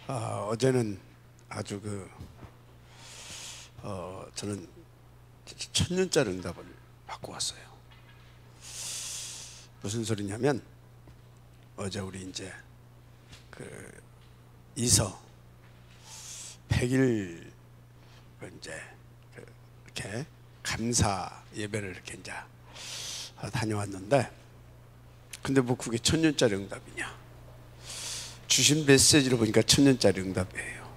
어제는 아주 저는 천년짜리 응답을 받고 왔어요. 무슨 소리냐면 어제 우리 이제 이서 100일 이제 이렇게 감사 예배를 이렇게 이제 다녀왔는데, 근데 뭐 그게 천년짜리 응답이냐? 주신 메시지를 보니까 천년짜리 응답이에요.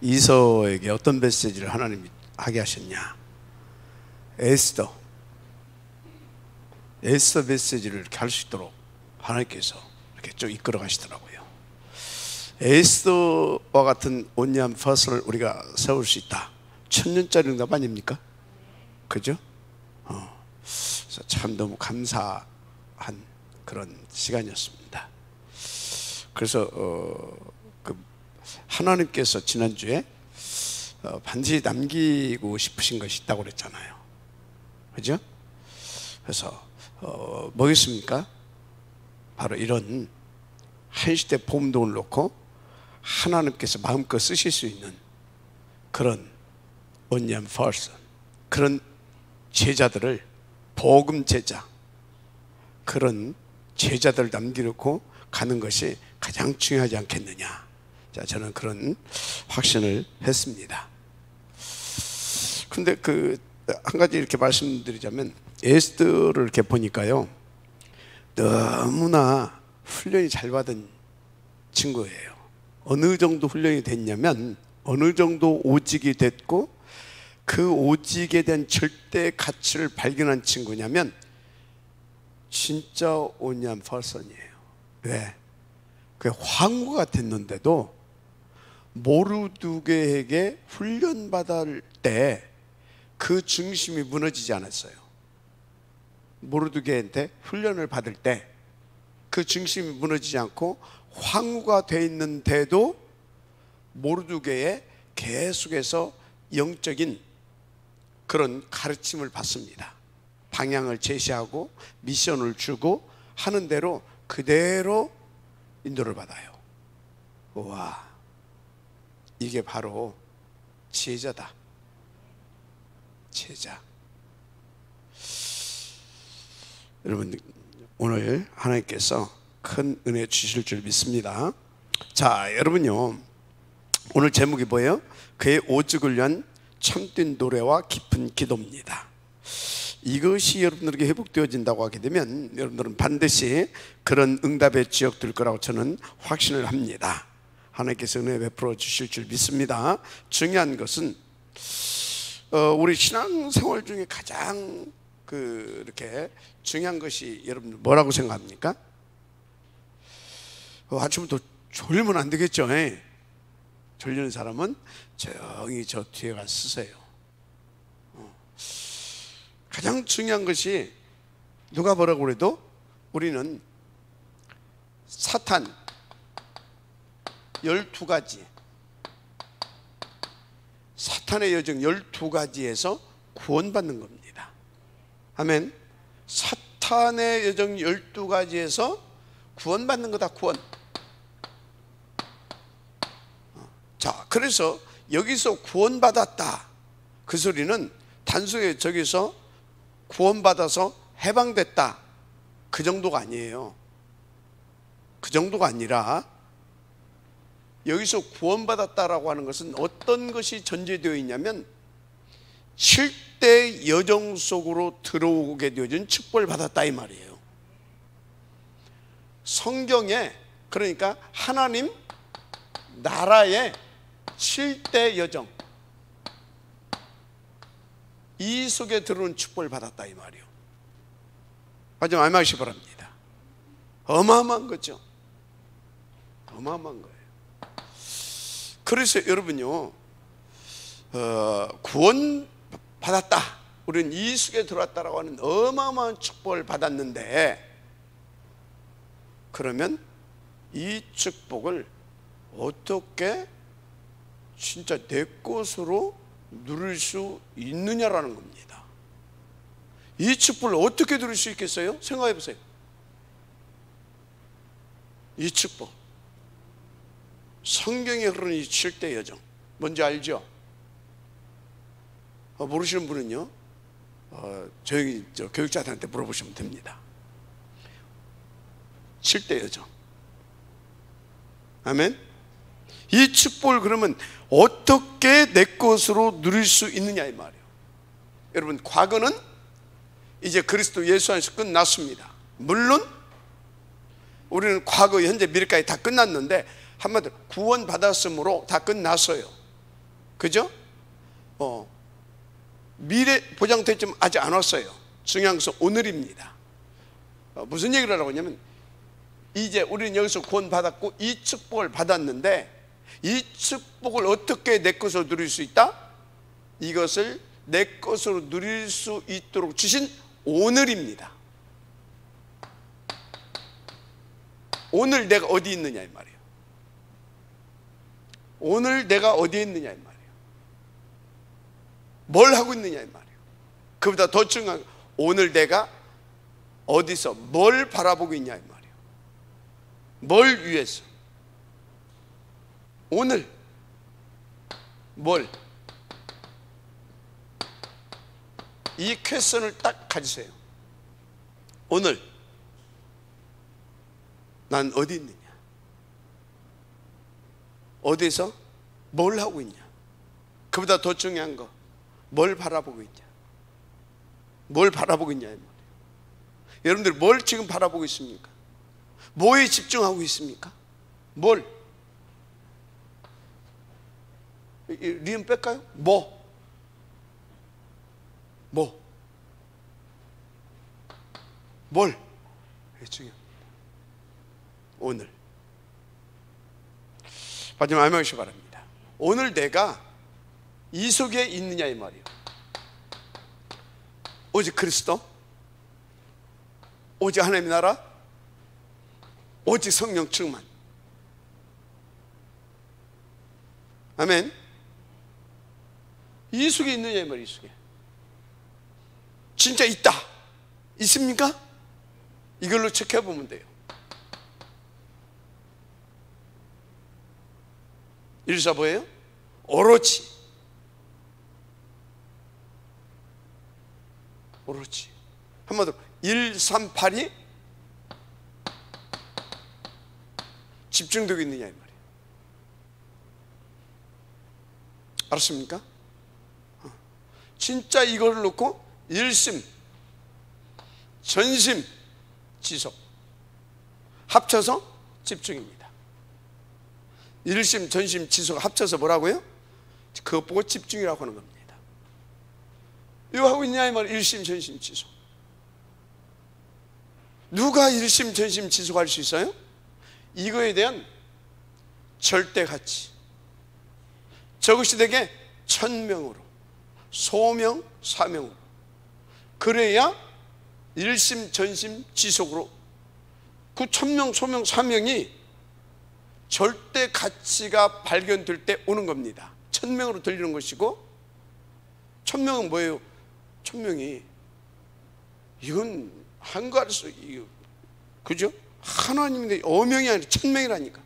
이서에게 어떤 메시지를 하나님이 하게 하셨냐? 에스더 메시지를 이렇게 할 수 있도록 하나님께서 이렇게 쭉 이끌어 가시더라고요. 에스더와 같은 온유한 퍼스를 우리가 세울 수 있다. 천년짜리 응답 아닙니까? 그죠? 그래서 참 너무 감사한 그런 시간이었습니다. 그래서 하나님께서 지난주에 반드시 남기고 싶으신 것이 있다고 그랬잖아요. 그죠? 그래서 뭐겠습니까? 바로 이런 한시대 보험동을 놓고 하나님께서 마음껏 쓰실 수 있는 그런 온유한 퍼슨, 그런 제자들을, 복음 제자, 그런 제자들을 남겨놓고 가는 것이 가장 중요하지 않겠느냐. 자, 저는 그런 확신을 했습니다. 근데 한 가지 이렇게 말씀드리자면, 에스더를 이렇게 보니까요, 너무나 훈련이 잘 받은 친구예요. 어느 정도 훈련이 됐냐면, 어느 정도 오직이 됐고 그 오직에 대한 절대 가치를 발견한 친구냐면 진짜 온유한 퍼슨이에요. 왜? 그 황후가 됐는데도 모르드게에게 훈련받을 때 그 중심이 무너지지 않았어요. 모르드게한테 훈련을 받을 때 그 중심이 무너지지 않고 황후가 돼 있는데도 모르드게에 계속해서 영적인 그런 가르침을 받습니다. 방향을 제시하고 미션을 주고 하는 대로 그대로 인도를 받아요. 우와, 이게 바로 제자다. 제자. 여러분, 오늘 하나님께서 큰 은혜 주실 줄 믿습니다. 자, 여러분요, 오늘 제목이 뭐예요? 그의 오직을 위한 참된 노래와 깊은 기도입니다. 이것이 여러분들에게 회복되어진다고 하게 되면 여러분들은 반드시 그런 응답의 지역될 거라고 저는 확신을 합니다. 하나님께서 은혜 베풀어 주실 줄 믿습니다. 중요한 것은 우리 신앙생활 중에 가장 이렇게 중요한 것이 여러분 뭐라고 생각합니까? 아침부터 졸리면 안 되겠죠. 졸리는 사람은 조용히 저 뒤에 가서 쓰세요. 가장 중요한 것이 누가 뭐라고 그래도 우리는 사탄 12가지, 사탄의 여정 12가지에서 구원받는 겁니다. 아멘. 사탄의 여정 12가지에서 구원받는 거다. 구원. 자, 그래서 여기서 구원받았다, 그 소리는 단순히 저기서 구원받아서 해방됐다, 그 정도가 아니에요. 그 정도가 아니라 여기서 구원받았다라고 하는 것은 어떤 것이 전제되어 있냐면 7대 여정 속으로 들어오게 되어진 축복을 받았다, 이 말이에요. 성경에, 그러니까 하나님 나라의 7대 여정, 이 속에 들어온 축복을 받았다, 이 말이요. 하지만 알마시 바랍니다. 어마어마한 거죠. 어마어마한 거예요. 그래서 여러분요, 구원 받았다, 우리는 이 속에 들어왔다라고 하는 어마어마한 축복을 받았는데, 그러면 이 축복을 어떻게 진짜 내 것으로 누릴 수 있느냐라는 겁니다. 이 축복을 어떻게 누릴 수 있겠어요? 생각해 보세요. 이 축복 성경에 흐르는 이 7대 여정 뭔지 알죠? 모르시는 분은요 조용히 교육자들한테 물어보시면 됩니다. 7대 여정. 아멘. 이 축복을 그러면 어떻게 내 것으로 누릴 수 있느냐 이 말이에요. 여러분, 과거는 이제 그리스도 예수 안에서 끝났습니다. 물론 우리는 과거, 현재, 미래까지 다 끝났는데 한마디로 구원 받았으므로 다 끝났어요. 그죠? 미래 보장됐지만 아직 안 왔어요. 중요한 것은 오늘입니다. 무슨 얘기를 하라고 하냐면, 이제 우리는 여기서 구원 받았고 이 축복을 받았는데 이 축복을 어떻게 내 것으로 누릴 수 있다? 이것을 내 것으로 누릴 수 있도록 주신 오늘입니다. 오늘 내가 어디 있느냐 이 말이에요. 오늘 내가 어디에 있느냐 이 말이에요. 뭘 하고 있느냐 이 말이에요. 그보다 더 중요한 오늘 내가 어디서 뭘 바라보고 있냐 이 말이에요. 뭘 위해서? 오늘 뭘? 이 퀘스천을 딱 가지세요. 오늘 난 어디 있느냐? 어디서 뭘 하고 있냐? 그보다 더 중요한 거, 뭘 바라보고 있냐? 뭘 바라보고 있냐 이 말이에요. 여러분들 뭘 지금 바라보고 있습니까? 뭐에 집중하고 있습니까? 뭘? 리듬 뺄까요? 뭐? 뭘? 중요합니다. 오늘. 마지막 알명하시기 바랍니다. 오늘 내가 이 속에 있느냐 이 말이에요. 오직 그리스도, 오직 하나님의 나라, 오직 성령 충만. 아멘. 이 속에 있느냐 이 말이에요. 이 속에 진짜 있다, 있습니까? 이걸로 체크해 보면 돼요. 일사보예요? 오로지 한마디로 138이 집중되고 있느냐 이 말이에요. 알았습니까? 진짜 이걸 놓고 일심, 전심, 지속 합쳐서 집중입니다. 일심, 전심, 지속 합쳐서 뭐라고요? 그것 보고 집중이라고 하는 겁니다. 이거 하고 있냐 이 말이에요. 일심, 전심, 지속. 누가 일심, 전심, 지속할 수 있어요? 이거에 대한 절대 가치, 저것이 되게 천명으로, 소명, 사명으로, 그래야 일심, 전심, 지속으로 그 천명, 소명, 사명이 절대 가치가 발견될 때 오는 겁니다. 천명으로 들리는 것이고, 천명은 뭐예요? 천명이 이건 한가로서 그죠? 하나님인데 어명이 아니라 천명이라니까.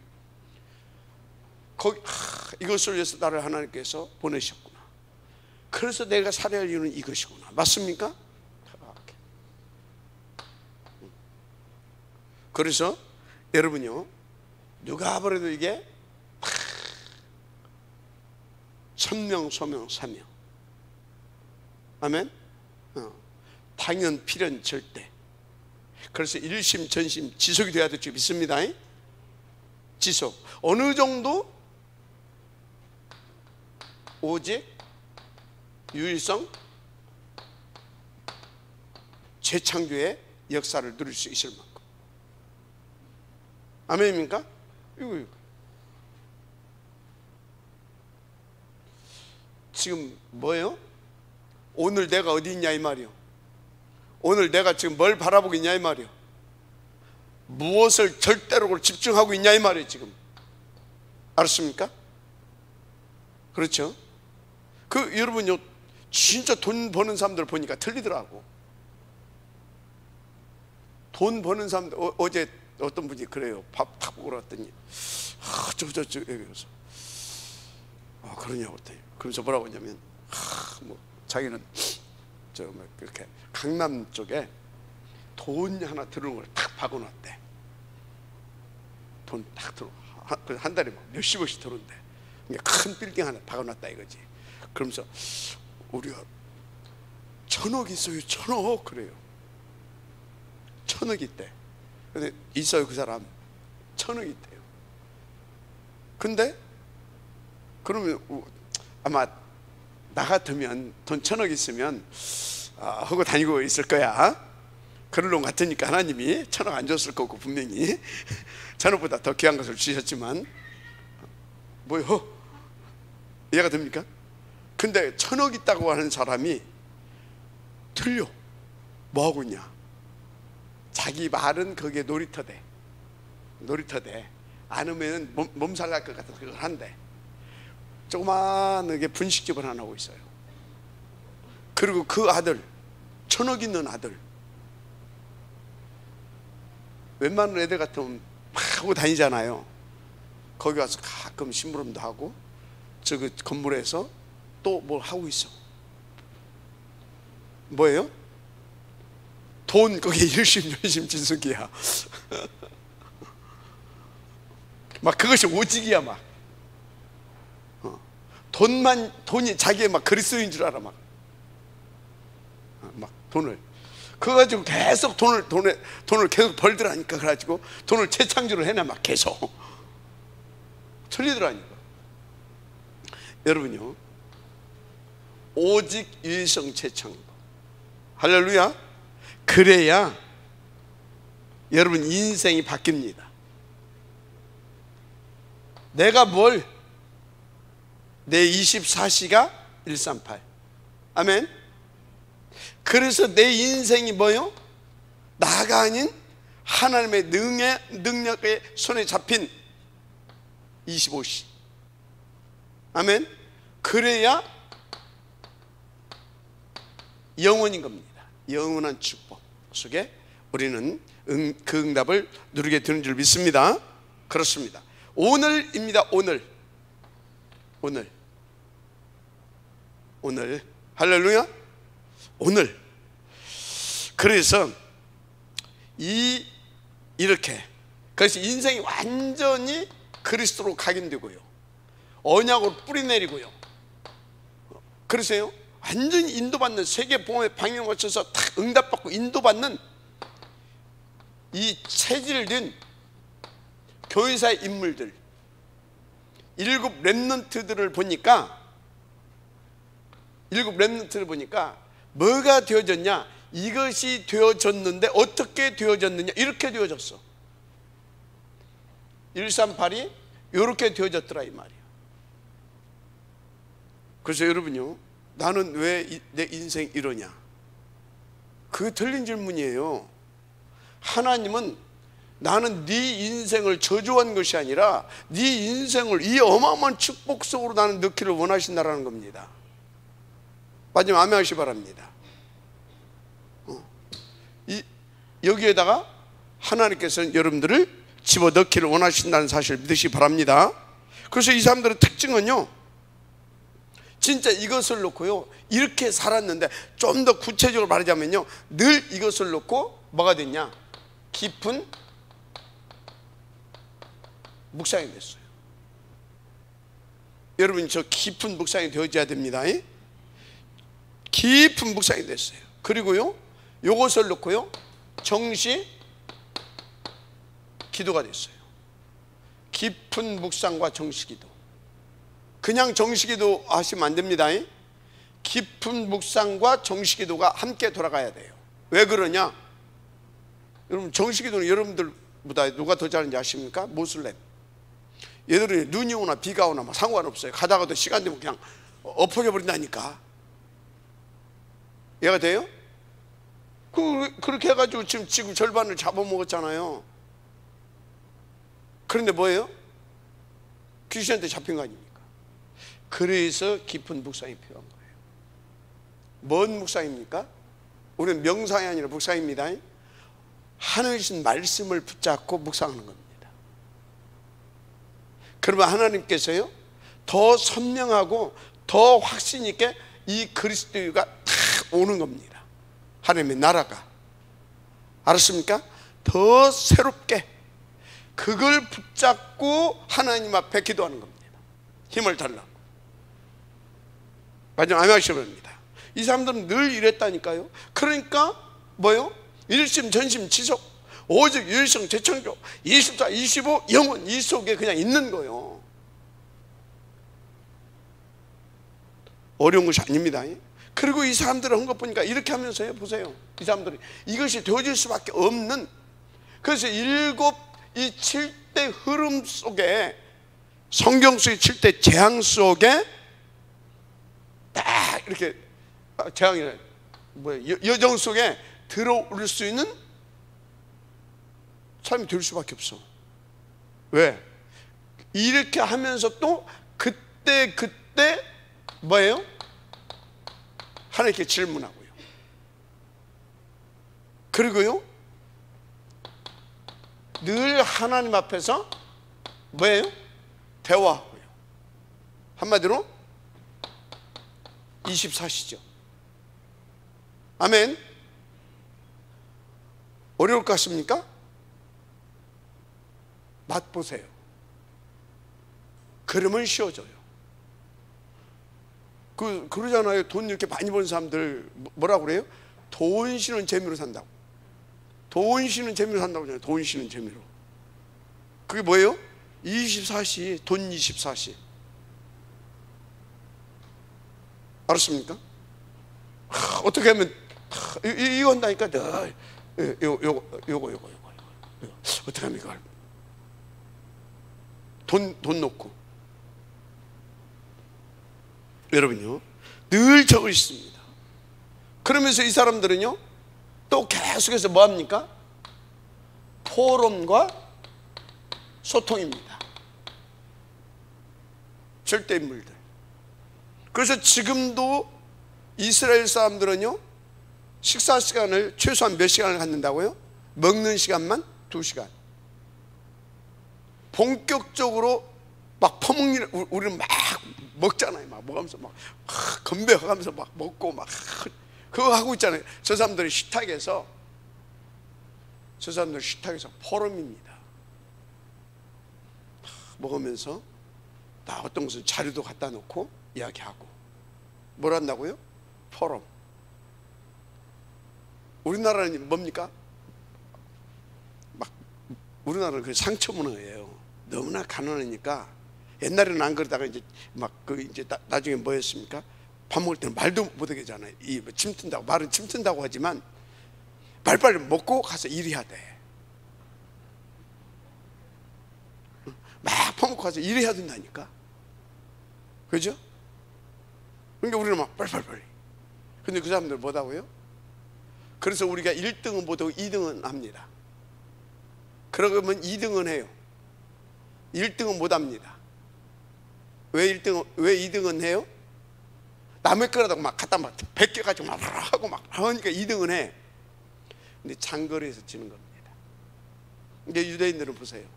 거기 이것을 위해서 나를 하나님께서 보내셨구나. 그래서 내가 살아야 할 이유는 이것이구나. 맞습니까? 그래서 여러분요, 누가 보래도 이게 천명, 소명, 사명. 아멘. 당연, 필연, 절대. 그래서 일심, 전심, 지속이 돼야 될 줄 믿습니다. 지속. 어느 정도? 오직 유일성, 재창조의 역사를 누릴 수 있을 만큼. 아멘입니까? 이거. 지금 뭐예요? 오늘 내가 어디 있냐 이 말이요. 오늘 내가 지금 뭘 바라보고 있냐 이 말이요. 무엇을 절대로 집중하고 있냐 이 말이에요. 지금 알았습니까? 그렇죠? 여러분요, 진짜 돈 버는 사람들 보니까 틀리더라고. 돈 버는 사람들, 어제 어떤 분이 그래요. 밥 탁 먹으러 왔더니 저저 그래서 그러냐고 그랬더니 그러면서 뭐라고 했냐면 뭐 자기는 그렇게 강남 쪽에 돈 하나 들어오는 걸 탁 박아놨대. 돈 딱 들어 한 달에 막 몇십억씩 들어온대. 큰 빌딩 하나 박아놨다 이거지. 그러면서 우리가 1,000억 있어요. 1,000억 그래요. 1,000억 있대. 근데 있어요 그 사람 1,000억 있대요. 근데 그러면 아마 나 같으면 돈 1,000억 있으면 하고 다니고 있을 거야. 그럴 놈 같으니까 하나님이 1,000억 안 줬을 거고 분명히 1,000억보다 더 귀한 것을 주셨지만 뭐요? 이해가 됩니까? 근데 1,000억 있다고 하는 사람이 틀려. 뭐 하고 있냐? 자기 말은 거기에 놀이터 돼. 안 하면 몸살 날 것 같아서 그걸 한대. 조그마하게 분식집을 하나 하고 있어요. 그리고 그 아들 1,000억 있는 아들 웬만한 애들 같으면 막 하고 다니잖아요. 거기 가서 가끔 심부름도 하고 저 건물에서 또 뭘 하고 있어. 뭐예요? 돈 거기에 일심전심 진숙이야. 막 그것이 오직이야. 막 돈이 자기의 막 그리스도인 줄 알아. 막 돈을 그거 가지고 계속 돈을 계속 벌더라니까. 그래가지고 돈을 재창조를 해놔. 막 계속 틀리더라니까. 여러분요, 오직 유일성 재창조, 할렐루야. 그래야 여러분 인생이 바뀝니다. 내가 내 24시가 138. 아멘. 그래서 내 인생이 뭐요? 나가 아닌 하나님의 능력의 손에 잡힌 25시. 아멘. 그래야 영원인 겁니다. 영원한 축복 속에 우리는 그 응답을 누리게 되는 줄 믿습니다. 그렇습니다. 오늘입니다. 오늘 할렐루야. 오늘. 그래서 이렇게 그래서 인생이 완전히 그리스도로 각인되고요, 언약으로 뿌리내리고요. 그러세요. 완전히 인도받는, 세계 복음의 방향을 맞춰서 딱 응답받고 인도받는 이 체질된 교회사의 인물들, 7 렘넌트들을 보니까 뭐가 되어졌냐? 이것이 되어졌는데 어떻게 되어졌느냐? 이렇게 되어졌어. 138이 이렇게 되어졌더라 이 말이야. 그래서 여러분요, 나는 왜 내 인생 이러냐? 그게 틀린 질문이에요. 하나님은 나는 네 인생을 저주한 것이 아니라 네 인생을 이 어마어마한 축복 속으로 나는 넣기를 원하신다라는 겁니다. 마지막 아멘 하시기 바랍니다. 여기에다가 하나님께서는 여러분들을 집어넣기를 원하신다는 사실을 믿으시기 바랍니다. 그래서 이 사람들의 특징은요, 진짜 이것을 놓고요 이렇게 살았는데, 좀 더 구체적으로 말하자면요, 늘 이것을 놓고 뭐가 됐냐? 깊은 묵상이 됐어요. 여러분, 저 깊은 묵상이 되어져야 됩니다. 깊은 묵상이 됐어요. 그리고요, 요것을 놓고요 정시 기도가 됐어요. 깊은 묵상과 정시 기도. 그냥 정시 기도 하시면 안 됩니다. 깊은 묵상과 정시 기도가 함께 돌아가야 돼요. 왜 그러냐? 여러분, 정시 기도는 여러분들보다 누가 더 잘하는지 아십니까? 모슬렘. 얘들은 눈이 오나 비가 오나 막 상관없어요. 가다가도 시간 되면 그냥 엎어져 버린다니까. 이해가 돼요? 그렇게 해가지고 지금 절반을 잡아먹었잖아요. 그런데 뭐예요? 귀신한테 잡힌 거 아닙니까? 그래서 깊은 묵상이 필요한 거예요. 뭔 묵상입니까? 우리는 명상이 아니라 묵상입니다. 하늘 주신 말씀을 붙잡고 묵상하는 겁니다. 그러면 하나님께서요 더 선명하고 더 확신 있게 이 그리스도가 탁 오는 겁니다. 하나님의 나라가. 알았습니까? 더 새롭게 그걸 붙잡고 하나님 앞에 기도하는 겁니다. 힘을 달라고. 마지막 아멘하시면 됩니다. 이 사람들은 늘 이랬다니까요. 그러니까 뭐요? 일심전심지속 오직 유일성 재창조 24, 25 영원 이 속에 그냥 있는 거예요. 어려운 것이 아닙니다. 그리고 이 사람들을 한 것 보니까 이렇게 하면서요, 보세요. 이 사람들이 이것이 되어질 수밖에 없는, 그래서 이 7대 흐름 속에, 성경 속의 7대 재앙 속에 딱 이렇게 재앙이래 여정 속에 들어올 수 있는 삶이 될 수밖에 없어. 왜? 이렇게 하면서 또 그때 뭐예요? 하나님께 질문하고요. 그리고요 늘 하나님 앞에서 뭐예요? 대화하고요. 한마디로 24시죠. 아멘. 어려울 것 같습니까? 맛보세요. 그러면 쉬워져요. 그러잖아요. 돈 이렇게 많이 번 사람들 뭐라고 그래요? 돈 쉬는 재미로 산다고. 돈 쉬는 재미로 산다고 하잖아요. 돈 쉬는 재미로. 그게 뭐예요? 24시, 돈 24시. 알았습니까? 어떻게 하면 이거 한다니까. 요거 어떻게 하면 이걸 돈 놓고. 여러분요 늘 적을 있습니다. 그러면서 이 사람들은요 또 계속해서 뭐합니까? 포럼과 소통입니다. 절대 인물들. 그래서 지금도 이스라엘 사람들은요 식사 시간을 최소한 몇 시간을 갖는다고요? 먹는 시간만 2시간. 본격적으로 막 퍼먹는, 우리는 막 먹잖아요. 막 먹으면서 막 건배하면서 막 먹고 막 그거 하고 있잖아요. 저 사람들이 식탁에서 포럼입니다. 먹으면서 나 어떤 것은 자료도 갖다 놓고 이야기하고. 뭘 한다고요? 포럼. 우리나라는 뭡니까? 막 우리나라는 그 상처 문화예요. 너무나 가난하니까. 옛날에는 안 그러다가 이제 막 이제 나중에 뭐였습니까? 밥 먹을 때는 말도 못하게 하잖아요. 침 튼다고, 말은 침 튼다고 하지만 빨리빨리 먹고 가서 일해야 돼. 막 퍼먹고 가서 일해야 된다니까. 그죠? 그러니까 우리는 막 빨리. 근데 그 사람들 뭐다고요? 그래서 우리가 1등은 못하고 2등은 합니다. 그러면 2등은 해요. 1등은 못합니다. 왜 2등은 해요? 남의 거라다가 막 갖다 막 베껴가지고 막 하고 막 하니까 2등은 해. 근데 장거리에서 지는 겁니다. 근데 유대인들은 보세요.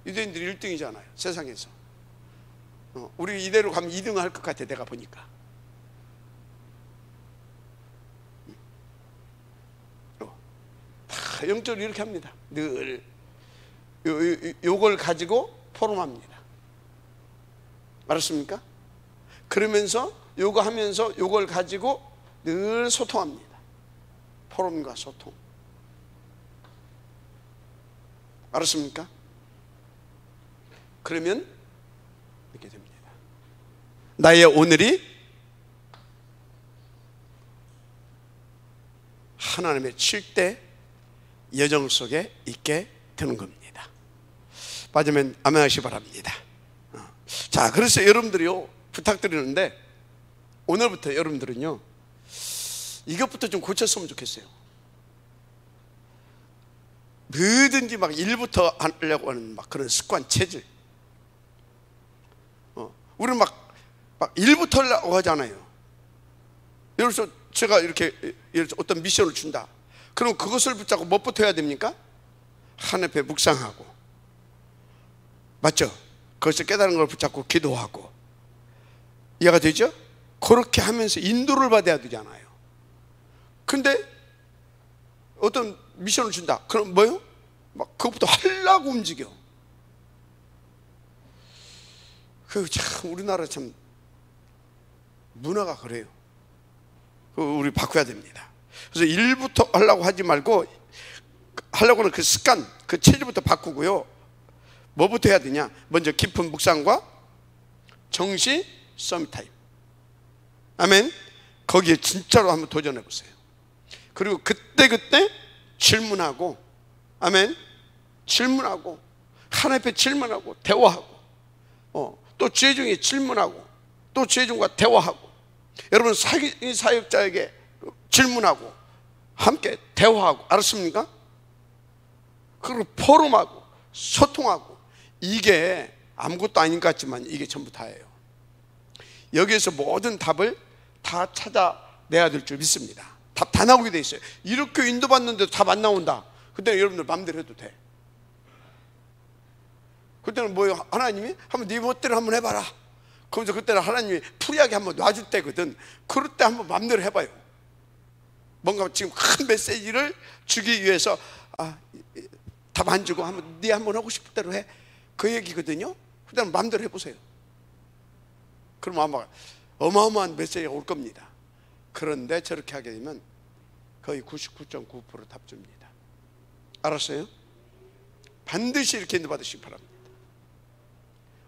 유대인들이 1등이잖아요. 세상에서. 우리 이대로 가면 2등 할 것 같아. 내가 보니까. 다 영적으로 이렇게 합니다. 늘 요걸 가지고 포럼합니다. 알았습니까? 그러면서 요거 하면서 요걸 가지고 늘 소통합니다. 포럼과 소통. 알았습니까? 그러면 이렇게 됩니다. 나의 오늘이 하나님의 7대 여정 속에 있게 되는 겁니다. 빠지면 아멘하시기 바랍니다. 자, 그래서 여러분들이요 부탁드리는데 오늘부터 여러분들은요 이것부터 좀 고쳤으면 좋겠어요. 뭐든지 막 일부터 하려고 하는 막 그런 습관, 체질. 우리는 막 일부터 하려고 하잖아요. 예를 들어서 제가 이렇게 어떤 미션을 준다. 그럼 그것을 붙잡고 뭐부터 해야 됩니까? 하나님 앞에 묵상하고. 맞죠? 거기서 깨달은 걸 붙잡고 기도하고. 이해가 되죠? 그렇게 하면서 인도를 받아야 되잖아요. 근데 어떤 미션을 준다. 그럼 뭐요? 막 그것부터 하려고 움직여. 참 우리나라 참 문화가 그래요. 우리 바꿔야 됩니다. 그래서 일부터 하려고 하지 말고, 하려고 하는 그 습관, 그 체질부터 바꾸고요. 뭐부터 해야 되냐? 먼저 깊은 묵상과 정시 서밋타임. 아멘. 거기에 진짜로 한번 도전해 보세요. 그리고 그때그때 질문하고, 아멘, 질문하고, 하나님 앞에 질문하고 대화하고, 또 지혜중에 질문하고, 또 지혜중과 대화하고, 여러분 사역자에게 질문하고 함께 대화하고, 알았습니까? 그리고 포럼하고 소통하고. 이게 아무것도 아닌 것 같지만 이게 전부 다예요. 여기에서 모든 답을 다 찾아내야 될 줄 믿습니다. 답 다 나오게 돼 있어요. 이렇게 인도받는데도 답 안 나온다. 그때는 여러분들 마음대로 해도 돼. 그때는 뭐예요? 하나님이 한번 네 멋대로 한번 해봐라. 그러면서 그때는 하나님이 프리하게 한번 놔줄 때거든. 그럴 때 한번 마음대로 해봐요. 뭔가 지금 큰 메시지를 주기 위해서 답 안 주고 한번 네 한번 하고 싶은 대로 해. 그 얘기거든요. 그때는 마음대로 해보세요. 그럼 아마 어마어마한 메시지가 올 겁니다. 그런데 저렇게 하게 되면 거의 99.9% 답 줍니다. 알았어요? 반드시 이렇게 인도받으시기 바랍니다.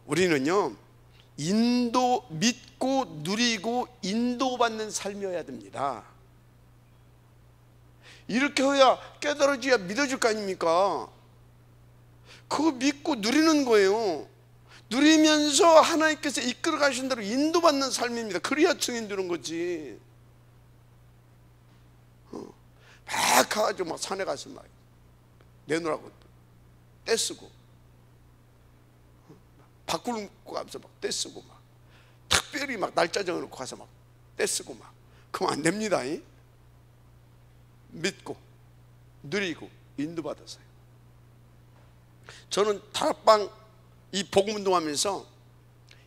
우리는요, 인도 믿고 누리고 인도받는 삶이어야 됩니다. 이렇게 해야 깨달아져야 믿어질 거 아닙니까? 그거 믿고 누리는 거예요. 누리면서 하나님께서 이끌어 가신 대로 인도받는 삶입니다. 그래야 증인되는 거지. 막 가가지고 막 산에 가서 막 내놓으라고 떼쓰고, 바꾸고 가면서 막 떼쓰고, 막 특별히 막 날짜 정해놓고 가서 막 떼쓰고, 막 그러면 안 됩니다. 믿고 누리고 인도받아서요. 저는 다락방 이 복음 운동하면서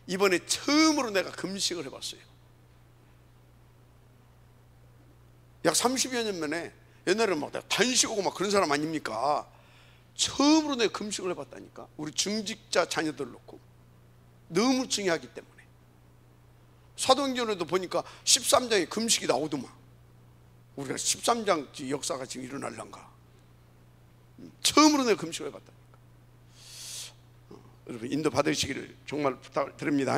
이번에 처음으로 내가 금식을 해봤어요. 약 30여 년 만에. 옛날에는 막 내가 단식하고 막 그런 사람 아닙니까? 처음으로 내가 금식을 해봤다니까. 우리 중직자 자녀들 놓고 너무 중요하기 때문에. 사도행전에도 보니까 13장에 금식이 나오더만. 우리가 13장 역사가 지금 일어날란가. 처음으로 내가 금식을 해봤다니까. 여러분 인도 받으시기를 정말 부탁을 드립니다.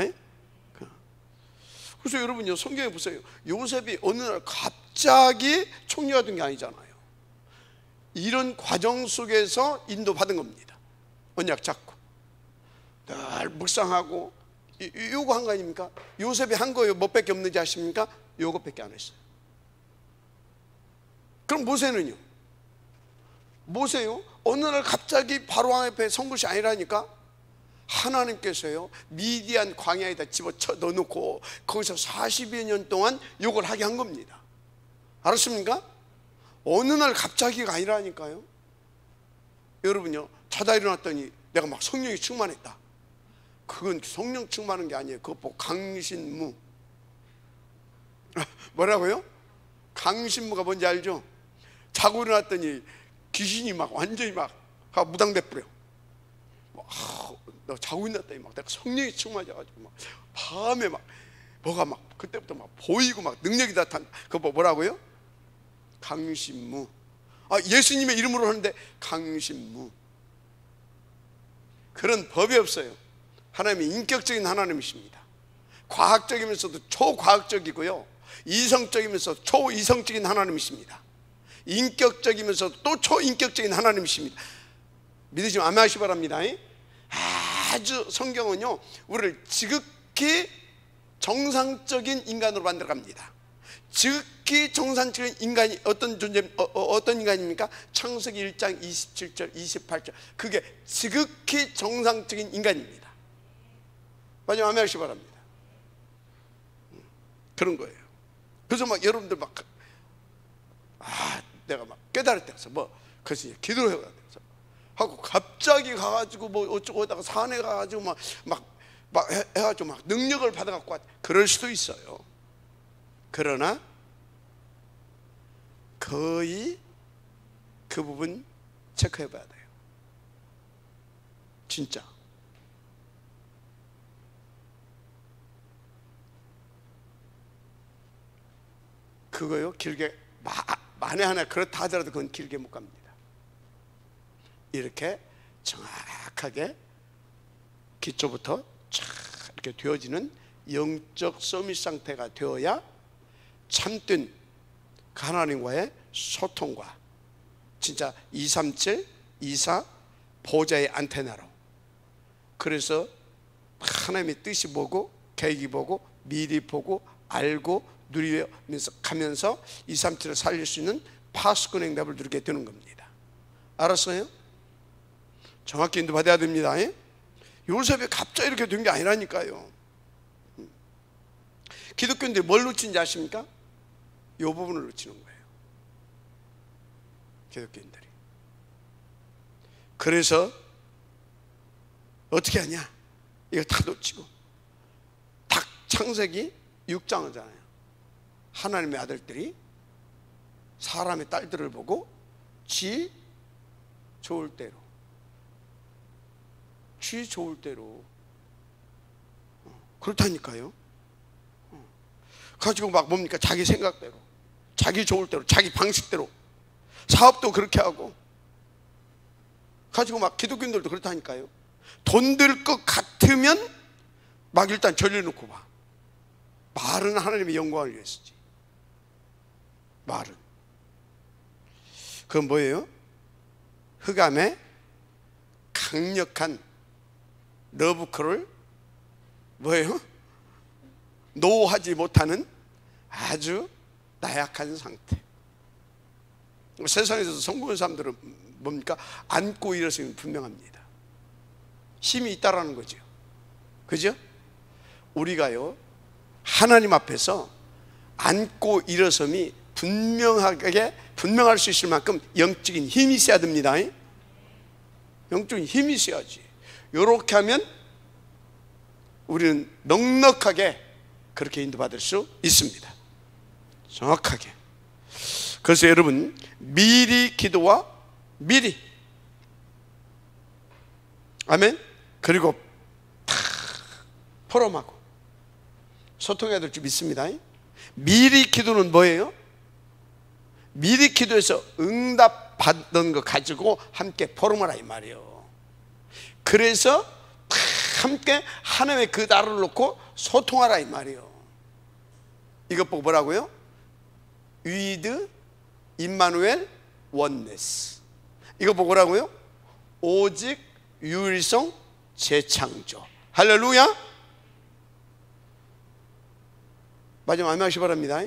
그래서 여러분요, 성경에 보세요. 요셉이 어느 날 갑자기 총리가 된 게 아니잖아요. 이런 과정 속에서 인도받은 겁니다. 언약 잡고 늘 묵상하고. 요거 한 거 아닙니까? 요셉이 한 거요 뭐밖에 없는지 아십니까? 요것밖에 안 했어요. 그럼 모세는요? 모세요? 어느 날 갑자기 바로왕 앞에 선 것이 아니라니까. 하나님께서요 미디안 광야에다 집어쳐 넣어놓고 거기서 40여 년 동안 욕을 하게 한 겁니다. 알았습니까? 어느 날 갑자기가 아니라니까요. 여러분요, 자다 일어났더니 내가 막 성령이 충만했다. 그건 성령 충만한 게 아니에요. 그거 보고 강신무. 뭐라고요? 강신무가 뭔지 알죠? 자고 일어났더니 귀신이 막 완전히 막 무당돼 뿌려. 너 자고 있었더니 막 내가 성령이 충만해가지고 막 밤에 막 뭐가 막 그때부터 막 보이고 막 능력이 나타나. 그거 뭐라고요? 강신무. 예수님의 이름으로 하는데 강신무. 그런 법이 없어요. 하나님이 인격적인 하나님이십니다. 과학적이면서도 초과학적이고요, 이성적이면서 초이성적인 하나님이십니다. 인격적이면서도 또 초인격적인 하나님이십니다. 믿으시면 아멘 하시기 바랍니다. 아주 성경은요 우리를 지극히 정상적인 인간으로 만들어 갑니다. 지극히 정상적인 인간이 어떤 인간입니까? 창세기 1장 27절 28절. 그게 지극히 정상적인 인간입니다. 마지막 아멘 하시기 바랍니다. 그런 거예요. 그래서 막 여러분들 막 내가 막 깨달을 때서 그래서 기도를 해야 돼서 하고 갑자기 가가지고 뭐 어쩌고 하다가 산에 가가지고 막 해가지고 막 능력을 받아갖고 그럴 수도 있어요. 그러나 거의 그 부분 체크해 봐야 돼요. 진짜. 그거요 길게 만에 하나 그렇다 하더라도 그건 길게 못 갑니다. 이렇게 정확하게 기초부터 쫙 이렇게 되어지는 영적 서밋 상태가 되어야 참된 하나님과의 소통과 진짜 237, 24 보좌의 안테나로, 그래서 하나님의 뜻이 보고 계획이 보고 미리 보고 알고 누리면서 가면서 237을 살릴 수 있는 파수꾼 응답을 누리게 되는 겁니다. 알았어요? 정확히 인도받아야 됩니다. 요셉이 갑자기 이렇게 된 게 아니라니까요. 기독교인들이 뭘 놓친지 아십니까? 이 부분을 놓치는 거예요. 기독교인들이. 그래서 어떻게 하냐? 이거 다 놓치고 딱 창세기 6장이잖아요. 하나님의 아들들이 사람의 딸들을 보고 지 좋을 대로, 지 좋을 대로 그렇다니까요. 가지고 막 뭡니까? 자기 생각대로, 자기 좋을 대로, 자기 방식대로 사업도 그렇게 하고 가지고 막 기독교인들도 그렇다니까요. 돈 들 것 같으면 막 일단 절려놓고 봐. 말은 하나님의 영광을 위해서지. 말은 그건 뭐예요? 흑암의 강력한 러브콜을 뭐예요? 노하지 못하는 아주 나약한 상태. 세상에서 성공한 사람들은 뭡니까? 안고 일어서면 분명합니다. 힘이 있다라는 거죠. 그죠? 우리가요 하나님 앞에서 안고 일어섬이 분명할 수 있을 만큼 영적인 힘이 있어야 됩니다. 영적인 힘이 있어야지. 이렇게 하면 우리는 넉넉하게 그렇게 인도받을 수 있습니다. 정확하게. 그래서 여러분, 미리 기도와 미리, 아멘, 그리고 포럼하고 소통해야 될 줄 믿습니다. 미리 기도는 뭐예요? 미리 기도해서 응답 받는 거 가지고 함께 포럼하라 이 말이에요. 그래서 함께 하나님의 그 나라를 놓고 소통하라 이 말이에요. 이것 보고 뭐라고요? 위드 임마누엘 원네스. 이거 보고 뭐라고요? 오직 유일성 재창조. 할렐루야. 마지막 아멘하시 바랍니다.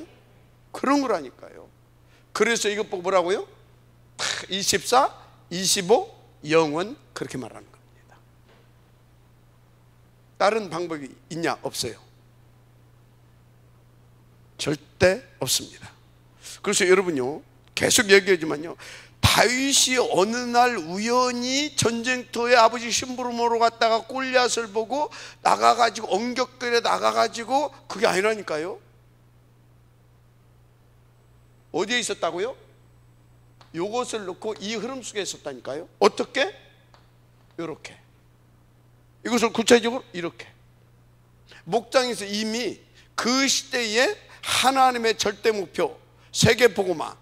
그런 거라니까요. 그래서 이것 보고 뭐라고요? 24, 25 영원, 그렇게 말하는 겁니다. 다른 방법이 있냐? 없어요. 절대 없습니다. 그래서 여러분요 계속 얘기하지만요, 다윗이 어느 날 우연히 전쟁터에 아버지 심부름으로 갔다가 골리앗을 보고 나가가지고 엉격거려 나가가지고, 그게 아니라니까요. 어디에 있었다고요? 요것을 놓고 이 흐름 속에 있었다니까요. 어떻게? 이렇게. 이것을 구체적으로 이렇게. 목장에서 이미 그 시대에 하나님의 절대 목표 세계 복음화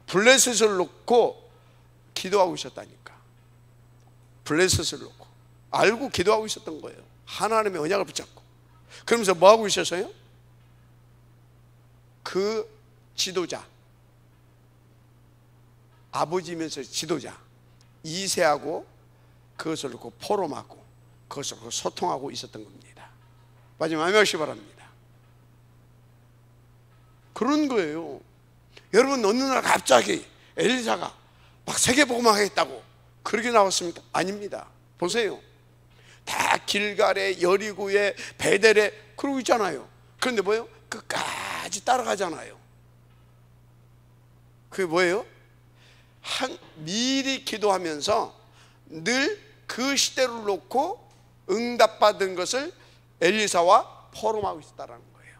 블레셋을 놓고 기도하고 있었다니까. 블레셋을 놓고 알고 기도하고 있었던 거예요. 하나님의 언약을 붙잡고. 그러면서 뭐 하고 있었어요? 그 지도자, 아버지면서 지도자 이세하고 그것을 놓고 포럼하고 그것을 놓고 소통하고 있었던 겁니다. 마지막 아멘하시기 바랍니다. 그런 거예요. 여러분, 어느 날 갑자기 엘리사가 막 세계복음화 하겠다고 그렇게 나왔습니까? 아닙니다. 보세요. 다 길갈에, 여리고에, 베델에 그러고 있잖아요. 그런데 뭐예요? 끝까지 따라가잖아요. 그게 뭐예요? 미리 기도하면서 늘 그 시대를 놓고 응답받은 것을 엘리사와 포럼하고 있었다라는 거예요.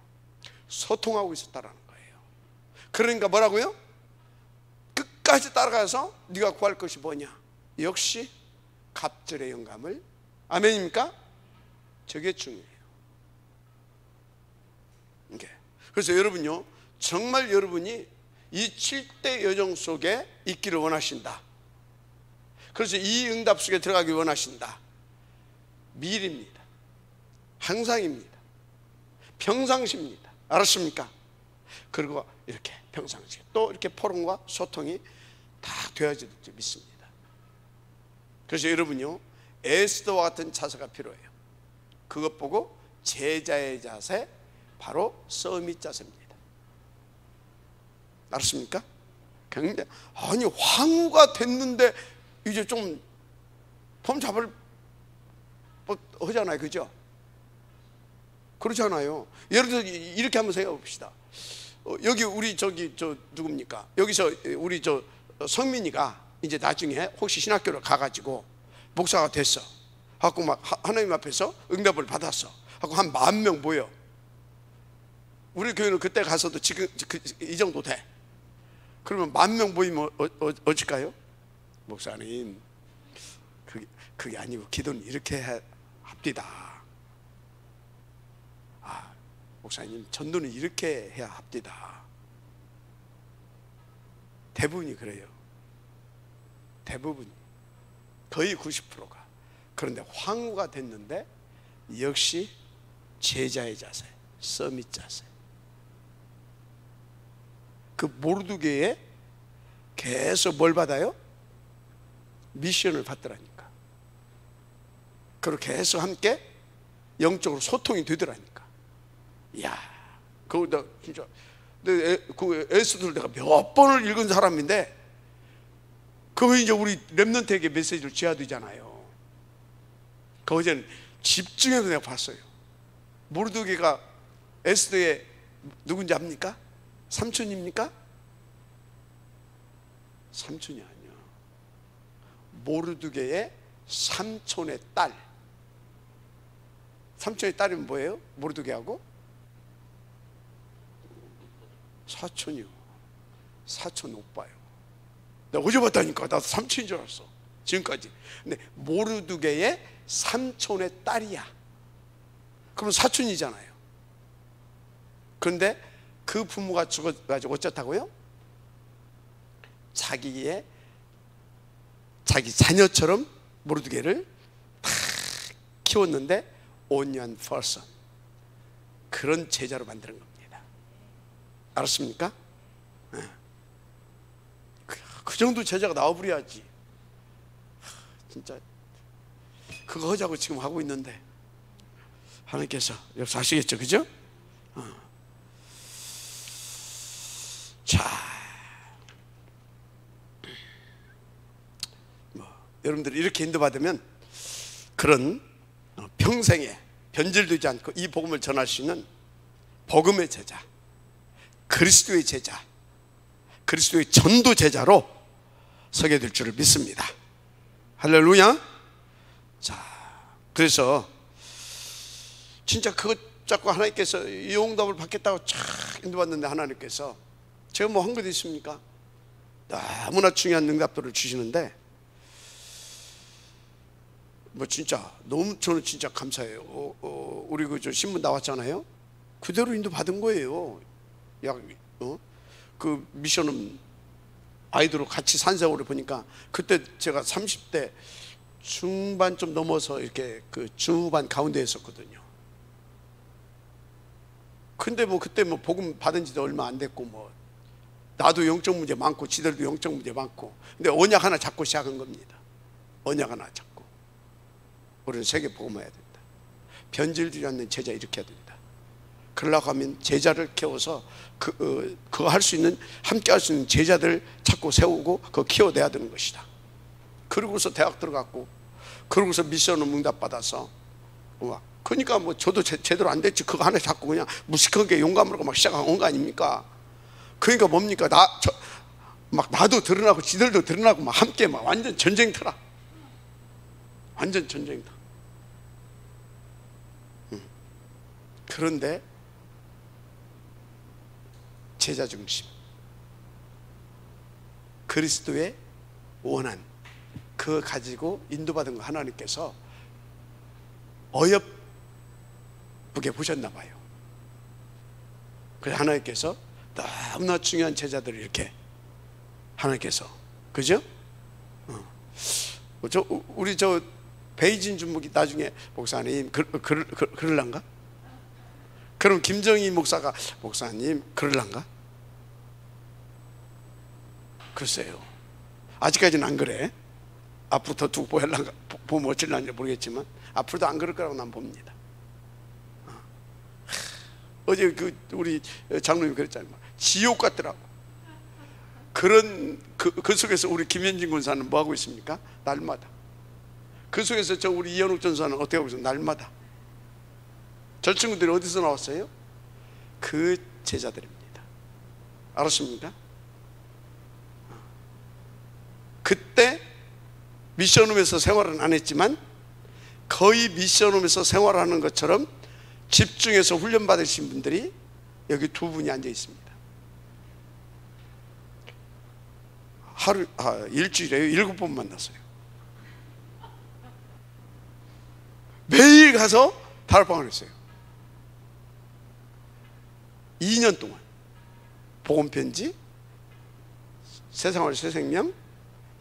소통하고 있었다라는 거예요. 그러니까 뭐라고요? 끝까지 따라가서 네가 구할 것이 뭐냐? 역시 갑절의 영감을. 아멘입니까? 저게 중요해요. 그래서 여러분요, 정말 여러분이 이 7대 여정 속에 있기를 원하신다. 그래서 이 응답 속에 들어가기 원하신다. 미리입니다. 항상입니다. 평상시입니다. 알았습니까? 그리고 이렇게 평상시 또 이렇게 포럼과 소통이 다 되어질 줄 믿습니다. 그래서 여러분요, 에스더와 같은 자세가 필요해요. 그것 보고 제자의 자세, 바로 서밋 자세입니다. 알았습니까? 굉장히, 아니 황후가 됐는데 이제 좀 폼 잡을 하잖아요, 그죠? 그렇잖아요. 예를 들어 이렇게 한번 생각해 봅시다. 여기 우리 저기 저 누굽니까? 여기서 우리 저 성민이가 이제 나중에 혹시 신학교를 가가지고 목사가 됐어. 하고 막 하나님 앞에서 응답을 받았어. 하고 한 10,000명 모여. 우리 교회는 그때 가서도 지금 이 정도 돼. 그러면 10,000명 모이면 어쩔까요? 목사님, 그게 아니고 기도는 이렇게 합디다. 아, 목사님, 전도는 이렇게 해야 합디다. 대부분이 그래요. 대부분이, 거의 90%가. 그런데 황후가 됐는데 역시 제자의 자세, 서밋 자세. 그 모르드게에 계속 뭘 받아요? 미션을 받더라니까. 그리고 계속 함께 영적으로 소통이 되더라니까. 이야, 그거 나 진짜, 그 에스더를 내가 몇 번을 읽은 사람인데, 그거 이제 우리 렘넌트에게 메시지를 줘야 되잖아요. 그 어제는 집중해서 내가 봤어요. 모르드게가 에스더의 누군지 압니까? 삼촌입니까? 삼촌이 아니야. 모르드게의 삼촌의 딸. 삼촌의 딸이면 뭐예요? 모르드게하고 사촌이요. 사촌 오빠요. 내가 어제 봤다니까. 나도 삼촌인 줄 알았어, 지금까지. 근데 모르드게의 삼촌의 딸이야. 그럼 사촌이잖아요. 그런데 그 부모가 죽어가지고 어쩌다고요? 자기 자녀처럼 모르드게를 다 키웠는데 온유한 퍼슨, 그런 제자로 만드는 겁니다. 알았습니까? 네. 그 정도 제자가 나와버려야지. 진짜 그거 하자고 지금 하고 있는데 하나님께서 역사하시겠죠, 그죠? 자, 여러분들이 이렇게 인도받으면 그런 평생에 변질되지 않고 이 복음을 전할 수 있는 복음의 제자, 그리스도의 제자, 그리스도의 전도 제자로 서게 될 줄을 믿습니다. 할렐루야. 자, 그래서 진짜 그것 잡고 하나님께서 이 응답을 받겠다고 쫙 인도받는데, 하나님께서 제가 뭐 한 것 있습니까? 너무나 중요한 응답들을 주시는데, 뭐 진짜 너무 저는 진짜 감사해요. 우리 그 저 신문 나왔잖아요. 그대로 인도 받은 거예요. 그 미션은 아이들하고 같이 산 세월을 보니까, 그때 제가 30대 중반 좀 넘어서 이렇게 그 중후반 가운데에 있었거든요. 근데 뭐 그때 뭐 복음 받은 지도 얼마 안 됐고, 뭐 나도 영적 문제 많고 지들도 영적 문제 많고, 근데 언약 하나 잡고 시작한 겁니다. 언약 하나 잡고 우리는 세계 복음해야 된다. 변질되지 않는 제자 이렇게 해야 된다. 그러려고 하면 제자를 키워서 그거 할 수 있는, 함께 할 수 있는 제자들 찾고 세우고 그거 키워내야 되는 것이다. 그러고서 대학 들어갔고, 그러고서 미션을 응답받아서, 그러니까 뭐 저도 제대로 안 됐지, 그거 하나 잡고 그냥 무식하게 용감으로 막 시작한 거 아닙니까? 그러니까 뭡니까? 막 나도 드러나고 지들도 드러나고 막 함께 막 완전 전쟁터라. 완전 전쟁이다. 그런데 제자 중심, 그리스도의 원한, 그거 가지고 인도받은 거 하나님께서 어여쁘게 보셨나 봐요. 그래서 하나님께서 너무나 중요한 제자들을 이렇게 하나님께서, 그죠? 우리 베이진 주목이 나중에 목사님 그럴란가? 그럼 김정희 목사가 목사님 그럴란가? 글쎄요, 아직까지는 안 그래. 앞으로 더 두고 보면 어쩔란지 모르겠지만 앞으로도 안 그럴 거라고 난 봅니다. 어제 우리 장로님이 그랬잖아요. 지옥 같더라고. 그런 그 속에서 우리 김현진 군사는 뭐 하고 있습니까? 날마다. 그 속에서 우리 이현욱 전사는 어떻게 하고 있어요? 날마다. 저 친구들이 어디서 나왔어요? 그 제자들입니다. 알았습니까? 그때 미션홈에서 생활은 안 했지만 거의 미션홈에서 생활하는 것처럼 집중해서 훈련받으신 분들이 여기 두 분이 앉아 있습니다. 일주일에 7번 만났어요. 매일 가서 다락방을 했어요. 2년 동안 복음편지, 세상을 새 생명,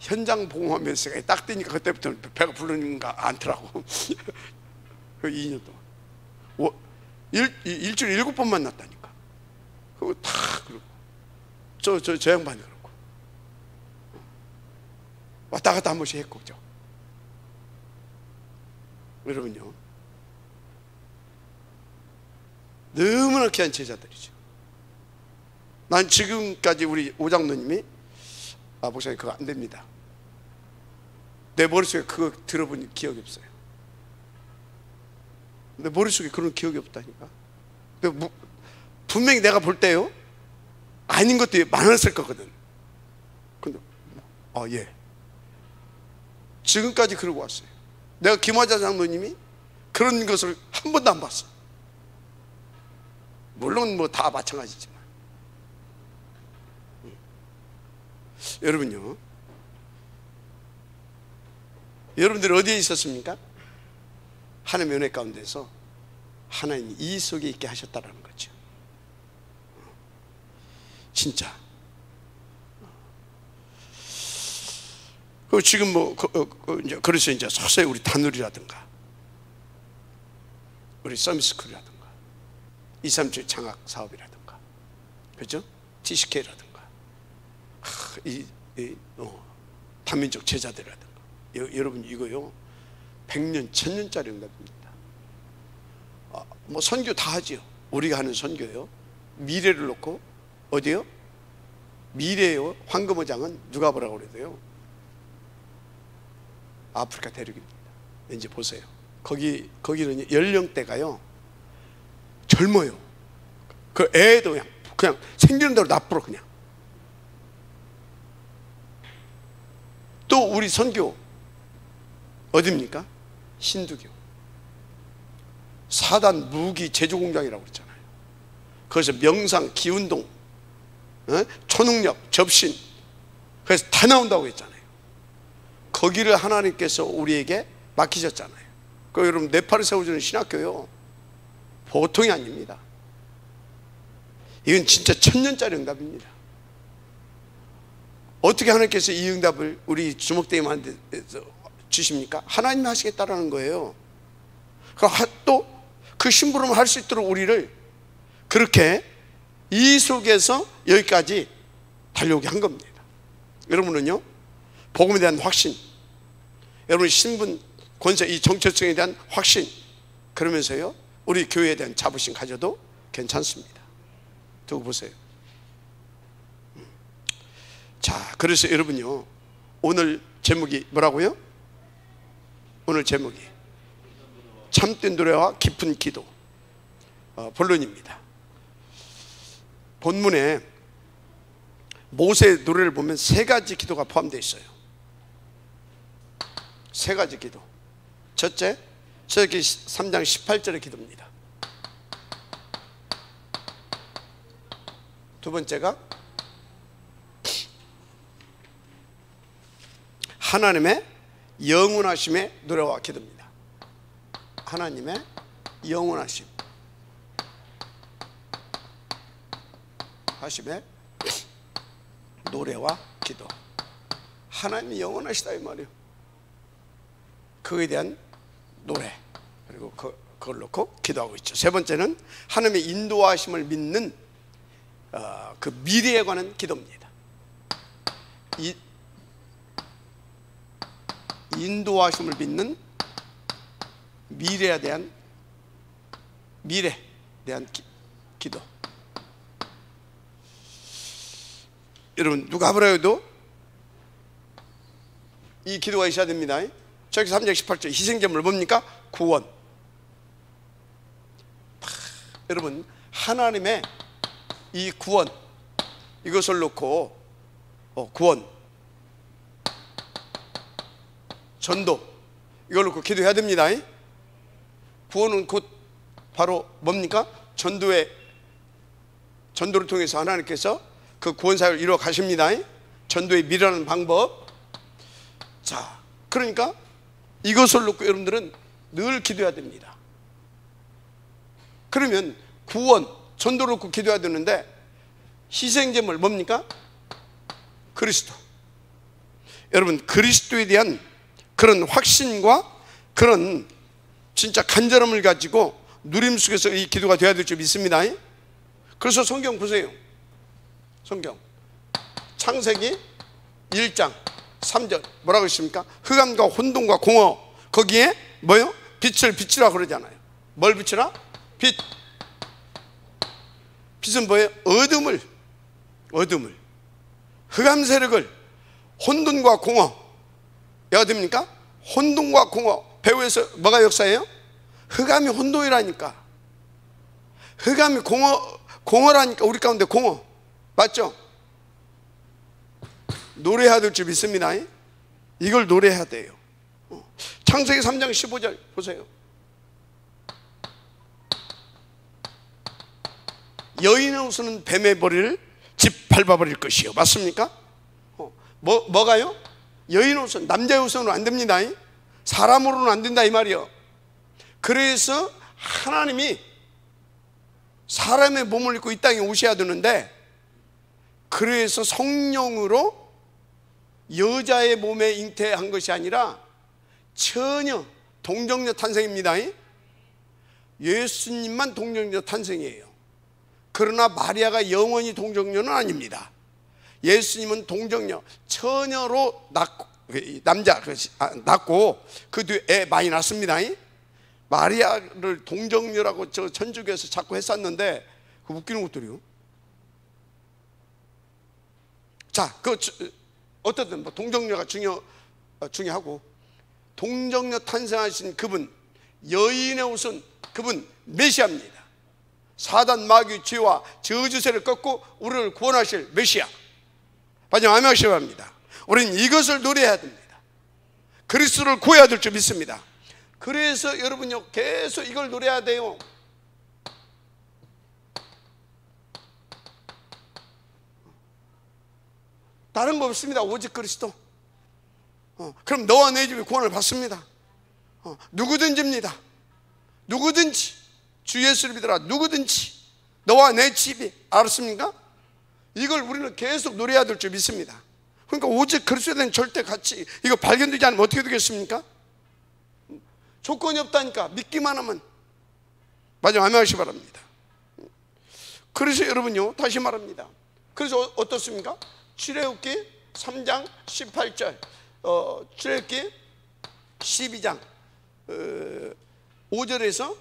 현장 복음하면서 딱 뜨니까 그때부터 배가 부르는가 않더라고. 2년 동안 일주일에 7번 만났다니까. 그거 다 그러고 저 양반이 그러고 왔다 갔다 한 번씩 했고. 여러분요, 너무나 귀한 제자들이죠. 난 지금까지 우리 오장로님이 목사님 그거 안 됩니다. 내 머릿속에 그거 들어본 기억이 없어요. 내 머릿속에 그런 기억이 없다니까. 분명히 내가 볼 때요, 아닌 것도 많았을 거거든. 근데 예, 지금까지 그러고 왔어요. 내가 김화자 장로님이 그런 것을 한 번도 안 봤어. 물론 뭐 다 마찬가지지만. 여러분요, 여러분들 어디에 있었습니까? 하나님의 은혜 가운데서 하나님이 이 속에 있게 하셨다라는 거죠. 진짜. 지금 그래서 이제 서서히 우리 단울이라든가 우리 서밋스쿨이라든가 237 장학 사업이라든가, 그죠? TCK라든가 단민족 제자들이라든가, 여러분 이거요 100년 1000년짜리 응답입니다. 뭐 선교 다 하지요. 우리가 하는 선교요, 미래를 놓고 어디요? 미래요 황금어장은 누가 보라고 그래도요 아프리카 대륙입니다. 이제 보세요. 거기는 연령대가요 젊어요. 그 애도 그냥 생기는 대로 납부러 그냥. 또 우리 선교 어디입니까? 힌두교. 사단 무기 제조 공장이라고 그랬잖아요. 거기서 명상, 기운동, 초능력, 접신, 그래서 다 나온다고 했잖아요. 거기를 하나님께서 우리에게 맡기셨잖아요. 여러분 네팔에 세워주는 신학교요 보통이 아닙니다. 이건 진짜 1000년짜리 응답입니다. 어떻게 하나님께서 이 응답을 우리 주목대님한테 주십니까? 하나님이 하시겠다라는 거예요. 또 그 심부름을 할 수 있도록 우리를 그렇게 이 속에서 여기까지 달려오게 한 겁니다. 여러분은요 복음에 대한 확신, 여러분의 신분, 권세, 이 정체성에 대한 확신, 그러면서요 우리 교회에 대한 자부심 가져도 괜찮습니다. 두고 보세요. 자, 그래서 여러분요 오늘 제목이 뭐라고요? 오늘 제목이 참된 노래와 깊은 기도, 본론입니다. 본문에 모세의 노래를 보면 3가지 기도가 포함되어 있어요. 3가지 기도. 첫째, 출애굽기 3장 18절의 기도입니다. 두 번째가 하나님의 영원하심의 노래와 기도입니다. 하나님의 영원하심 하심의 노래와 기도. 하나님이 영원하시다 이 말이에요. 그에 대한 노래, 그리고 그걸 놓고 기도하고 있죠. 세 번째는 하나님의 인도하심을 믿는 그 미래에 관한 기도입니다. 인도하심을 믿는 미래에 대한 기도. 여러분, 누가 뭐라 해도 이 기도가 있어야 됩니다. 저기 3장 18절 희생제물 뭡니까? 구원. 여러분, 하나님의 이 구원, 이것을 놓고 구원, 전도, 이걸 놓고 기도해야 됩니다. 구원은 곧 바로 뭡니까? 전도를 통해서 하나님께서 그 구원 사역을 이루어 가십니다. 전도의 미라는 방법. 자, 그러니까 이것을 놓고 여러분들은 늘 기도해야 됩니다. 그러면 구원, 전도를 놓고 기도해야 되는데, 희생제물 뭡니까? 그리스도. 여러분, 그리스도에 대한 그런 확신과 그런 진짜 간절함을 가지고 누림 속에서 이 기도가 되어야 될 줄 믿습니다. 그래서 성경 보세요. 성경 창세기 1장 3절 뭐라고 했습니까? 흑암과 혼돈과 공허, 거기에 뭐요? 빛을 비추라 그러잖아요. 뭘 비추라? 빛. 빛은 뭐예요? 어둠을, 흑암 세력을, 혼돈과 공허. 뭐가 됩니까? 혼돈과 공허. 배후에서 뭐가 역사예요? 흑암이 혼돈이라니까. 흑암이 공허라니까. 우리 가운데 공허 맞죠? 노래해야 될 줄 믿습니다. 이걸 노래해야 돼요. 창세기 3장 15절 보세요. 여인의 옷은 뱀의 머리를 짓밟아버릴 것이요. 맞습니까? 뭐가요? 여인의 옷은, 남자의 옷은 안 됩니다. 사람으로는 안 된다 이 말이요. 그래서 하나님이 사람의 몸을 입고 이 땅에 오셔야 되는데, 그래서 성령으로 여자의 몸에 잉태한 것이 아니라 처녀, 동정녀 탄생입니다. 예수님만 동정녀 탄생이에요. 그러나 마리아가 영원히 동정녀는 아닙니다. 예수님은 동정녀, 처녀로 낳고 그 뒤에 애 많이 낳습니다. 마리아를 동정녀라고 저 천주교에서 자꾸 했었는데, 그 웃기는 것들이요. 자, 어떻든 뭐 동정녀가 중요하고, 동정녀 탄생하신 그분, 여인의 옷은 그분 메시아입니다. 사단 마귀 죄와 저주세를 꺾고 우리를 구원하실 메시아. 마지막 아멘 하시기 바랍니다. 우리는 이것을 노래해야 됩니다. 그리스도를 구해야 될 줄 믿습니다. 그래서 여러분요, 계속 이걸 노래해야 돼요. 다른 거 없습니다. 오직 그리스도. 그럼 너와 내 집이 구원을 받습니다. 누구든지입니다. 누구든지 주 예수를 믿어라. 누구든지 너와 내 집이. 알았습니까? 이걸 우리는 계속 노래해야 될 줄 믿습니다. 그러니까 오직 그리스도에 대한 절대 가치, 이거 발견되지 않으면 어떻게 되겠습니까? 조건이 없다니까. 믿기만 하면. 마지막 아멘 하시기 바랍니다. 그래서 여러분요, 다시 말합니다. 그래서 어떻습니까? 출애굽기 3장 18절, 출애굽기 12장 5절에서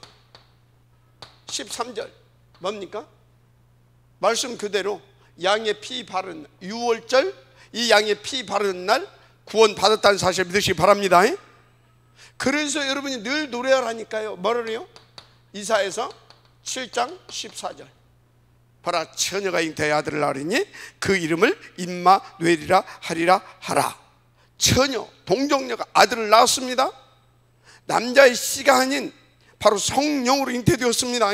13절 뭡니까? 말씀 그대로 양의 피 바른 6월절, 이 양의 피 바르는 날 구원 받았다는 사실 믿으시기 바랍니다. 그래서 여러분이 늘 노래하라니까요. 뭐를요? 이사야서 7장 14절 보라, 처녀가 잉태의 아들을 낳으리니 그 이름을 임마누엘이라 하리라 하라. 처녀, 동정녀가 아들을 낳았습니다. 남자의 씨가 아닌 바로 성령으로 잉태되었습니다.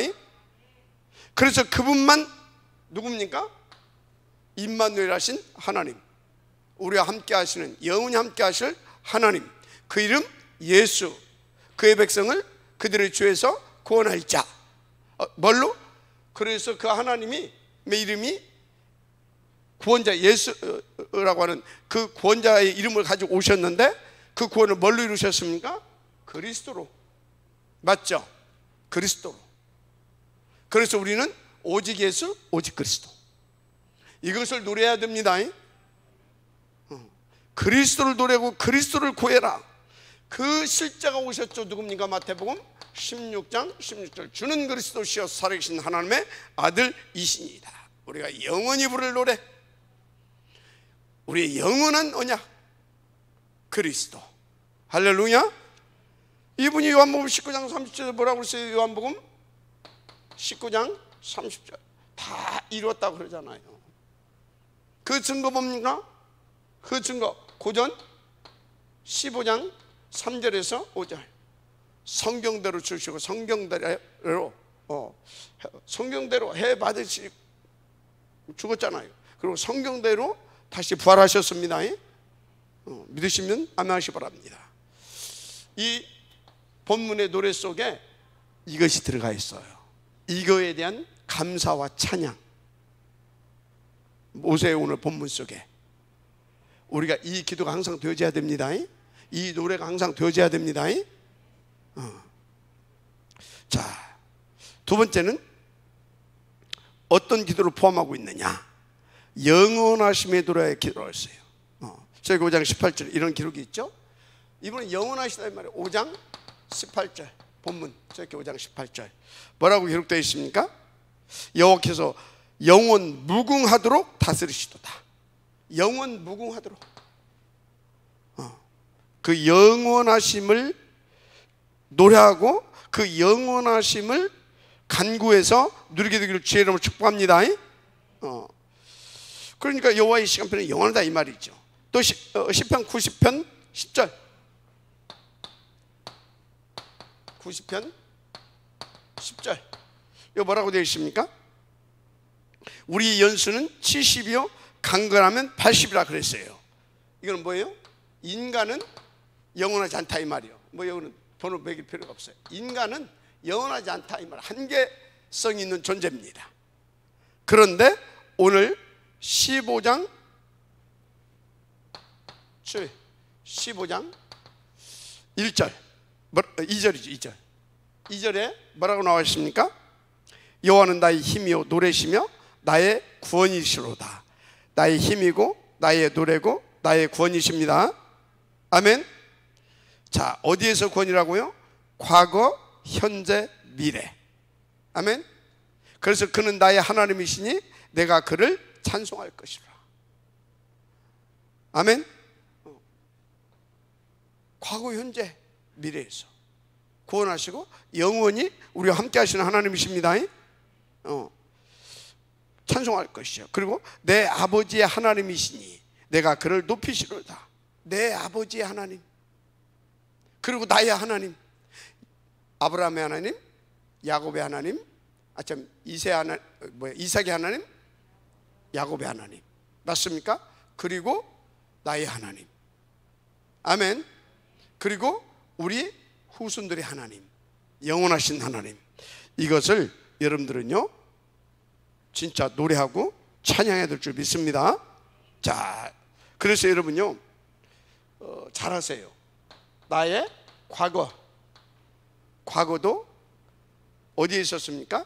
그래서 그분만 누굽니까? 임마누엘 하신 하나님, 우리와 함께 하시는, 영원히 함께 하실 하나님, 그 이름 예수, 그의 백성을 그들의 죄에서 구원할 자. 뭘로? 그래서 그 하나님이 이름이 구원자, 예수라고 하는 그 구원자의 이름을 가지고 오셨는데, 그 구원을 뭘로 이루셨습니까? 그리스도로. 맞죠? 그리스도로. 그래서 우리는 오직 예수, 오직 그리스도, 이것을 노래해야 됩니다. 그리스도를 노래하고 그리스도를 구해라. 그 실자가 오셨죠. 누굽니까? 마태복음 16장 16절, 주는 그리스도시여 살아계신 하나님의 아들이시니이다. 우리가 영원히 부를 노래, 우리의 영원한 언약 그리스도. 할렐루야. 이분이 요한복음 19장 30절에 뭐라고 그랬어요? 요한복음 19장 30절 다 이루었다고 그러잖아요. 그 증거 뭡니까? 그 증거 고전 15장 3절에서 5절, 성경대로 주시고 성경대로 성경대로 해 받으시 죽었잖아요. 그리고 성경대로 다시 부활하셨습니다. 믿으시면 아멘하시 바랍니다. 이 본문의 노래 속에 이것이 들어가 있어요. 이거에 대한 감사와 찬양. 모세의 오늘 본문 속에 우리가 이 기도가 항상 되어져야 됩니다. 이 노래가 항상 되어져야 됩니다. 자, 두 번째는 어떤 기도를 포함하고 있느냐? 영원하심의 노래의 기도를 했어요. 저희 5장 18절 이런 기록이 있죠. 이분은 영원하시다 이 말이에요. 5장 18절 본문, 저희 5장 18절 뭐라고 기록되어 있습니까? 여호와께서 영원 무궁하도록 다스리시도다. 영원 무궁하도록. 그 영원하심을 노래하고 그 영원하심을 간구해서 누리게 되기를 주의 이름으로 축복합니다. 그러니까 여호와의 시간표는 영원하다 이 말이죠. 또 시편 90편 10절, 90편 10절 이거 뭐라고 되어 있습니까? 우리 연수는 70이요 강건하면 80이라 그랬어요. 이건 뭐예요? 인간은 영원하지 않다 이 말이에요. 뭐 이거는 돈을 매길 필요가 없어요. 인간은 영원하지 않다 이 말, 한계성이 있는 존재입니다. 그런데 오늘 15장 1절 2절이죠. 2절에 뭐라고 나와 있습니까? 여호와는 나의 힘이요 노래시며 나의 구원이시로다. 나의 힘이고 나의 노래고 나의 구원이십니다. 아멘. 자, 어디에서 구원이라고요? 과거, 현재, 미래. 아멘. 그래서 그는 나의 하나님이시니 내가 그를 찬송할 것이라. 아멘. 과거, 현재, 미래에서 구원하시고 영원히 우리와 함께 하시는 하나님이십니다. 찬송할 것이요. 그리고 내 아버지의 하나님이시니 내가 그를 높이시로다. 내 아버지의 하나님, 그리고 나의 하나님, 아브라함의 하나님, 야곱의 하나님, 이삭의 하나님, 야곱의 하나님, 맞습니까? 그리고 나의 하나님. 아멘. 그리고 우리 후손들의 하나님, 영원하신 하나님. 이것을 여러분들은요 진짜 노래하고 찬양해야 될 줄 믿습니다. 자, 그래서 여러분요 잘하세요. 나의 과거도 어디에 있었습니까?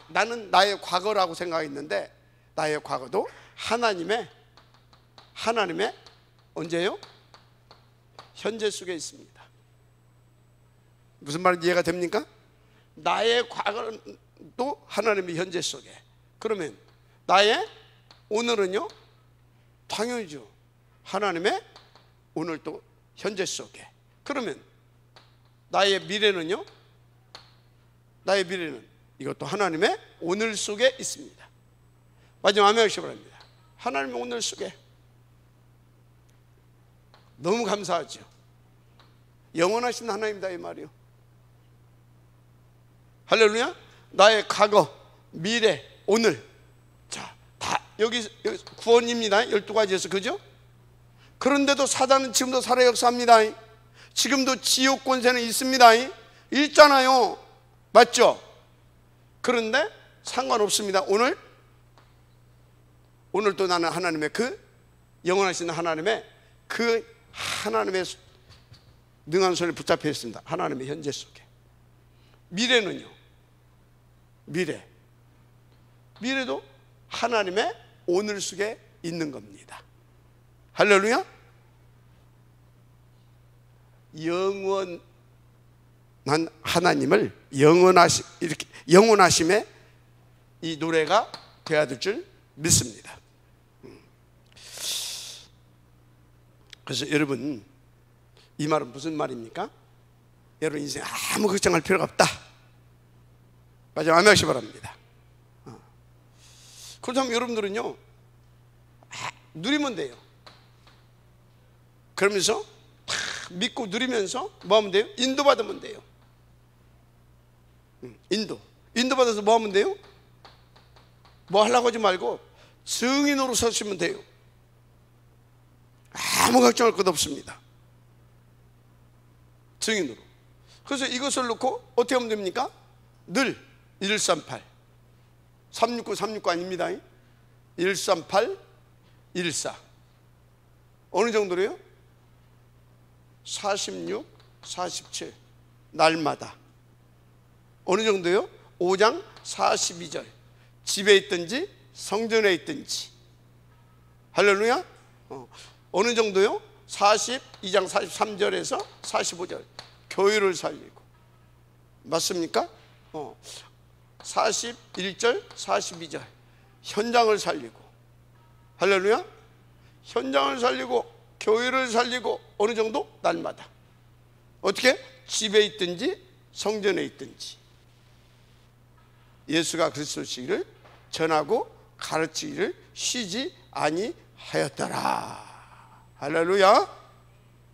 나는 나의 과거라고 생각했는데 나의 과거도 하나님의 언제요? 현재 속에 있습니다. 무슨 말인지 이해가 됩니까? 나의 과거도 하나님의 현재 속에. 그러면 나의 오늘은요? 당연히죠. 하나님의 오늘 또 현재 속에. 그러면 나의 미래는요? 나의 미래는 이것도 하나님의 오늘 속에 있습니다. 마지막 아멘 하시기 바랍니다. 하나님의 오늘 속에. 너무 감사하죠. 영원하신 하나님이다 이 말이요. 할렐루야. 나의 과거, 미래, 오늘, 자, 다 여기 구원입니다. 12가지에서, 그죠? 그런데도 사단은 지금도 살아 역사합니다. 지금도 지옥 권세는 있습니다. 있잖아요. 맞죠? 그런데 상관없습니다. 오늘도 나는 하나님의 영원하신 하나님의 하나님의 능한 손에 붙잡혀 있습니다. 하나님의 현재 속에. 미래는요, 미래도 하나님의 오늘 속에 있는 겁니다. 할렐루야. 영원한 하나님을 이렇게 영원하심의 이 노래가 되어야 될 줄 믿습니다. 그래서 여러분, 이 말은 무슨 말입니까? 여러분 인생 아무 걱정할 필요가 없다. 맞아요. 아멘 하시기 바랍니다. 그렇다면 여러분들은요, 누리면 돼요. 그러면서 믿고 누리면서 뭐 하면 돼요? 인도받으면 돼요. 인도받아서 뭐 하면 돼요? 뭐 하려고 하지 말고 증인으로 서시면 돼요. 아무 걱정할 것 없습니다. 증인으로. 그래서 이것을 놓고 어떻게 하면 됩니까? 늘 138 369 369 아닙니다. 138 14 어느 정도로요? 46 47 날마다 어느 정도요? 5장 42절 집에 있든지 성전에 있든지. 할렐루야. 어느 정도요? 42장 43절에서 45절 교회를 살리고. 맞습니까? 41절 42절 현장을 살리고. 할렐루야. 현장을 살리고 교회를 살리고 어느 정도? 날마다. 어떻게? 집에 있든지 성전에 있든지 예수가 그리스도시기를 전하고 가르치기를 쉬지 아니하였더라. 할렐루야.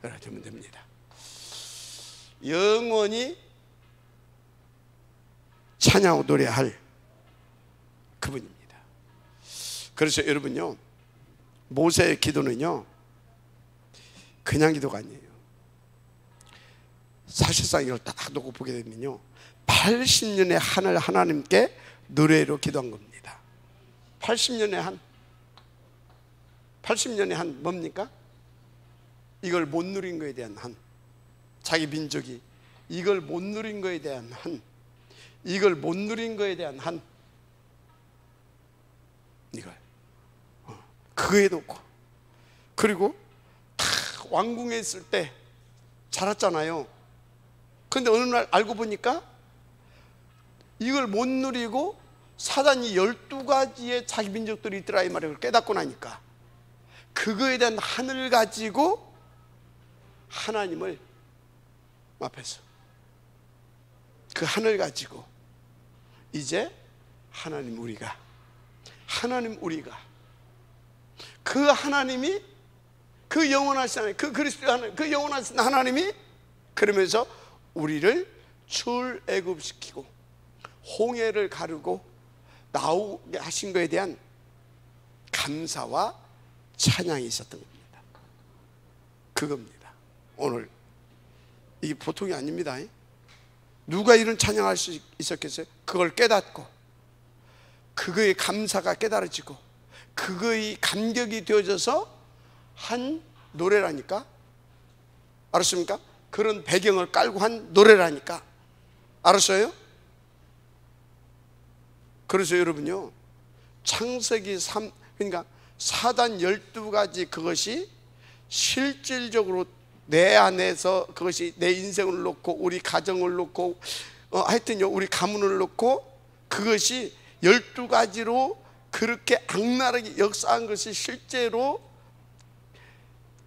그렇게 되면 됩니다. 영원히 찬양하고 노래할 그분입니다. 그래서 여러분요, 모세의 기도는요 그냥 기도가 아니에요. 사실상 이걸 딱 놓고 보게 되면요 80년의 한을 하나님께 노래로 기도한 겁니다. 80년의 한 뭡니까? 이걸 못 누린 거에 대한 한, 자기 민족이 이걸 못 누린 거에 대한 한, 이걸 못 누린 거에 대한 한, 이걸 그거에 놓고. 그리고 다 왕궁에 있을 때 자랐잖아요. 그런데 어느 날 알고 보니까 이걸 못 누리고 사단이 12가지의 자기 민족들이 있더라 이 말을 깨닫고 나니까 그거에 대한 한을 가지고 하나님을 앞에서 그 한을 가지고 이제 하나님 우리가 그 하나님이 그 영원하신 하나님, 그 그리스도 하나님, 그 영원하신 하나님이 그러면서 우리를 출애굽시키고 홍해를 가르고 나오게 하신 것에 대한 감사와 찬양이 있었던 겁니다. 그겁니다. 오늘 이게 보통이 아닙니다. 누가 이런 찬양할 수 있었겠어요? 그걸 깨닫고 그거의 감사가 깨달아지고 그거의 감격이 되어져서 한 노래라니까. 알았습니까? 그런 배경을 깔고 한 노래라니까. 알았어요? 그래서 여러분요, 창세기 3, 그러니까 사단 12가지 그것이 실질적으로 내 안에서 그것이 내 인생을 놓고 우리 가정을 놓고 하여튼요 우리 가문을 놓고 그것이 12가지로 그렇게 악랄하게 역사한 것이 실제로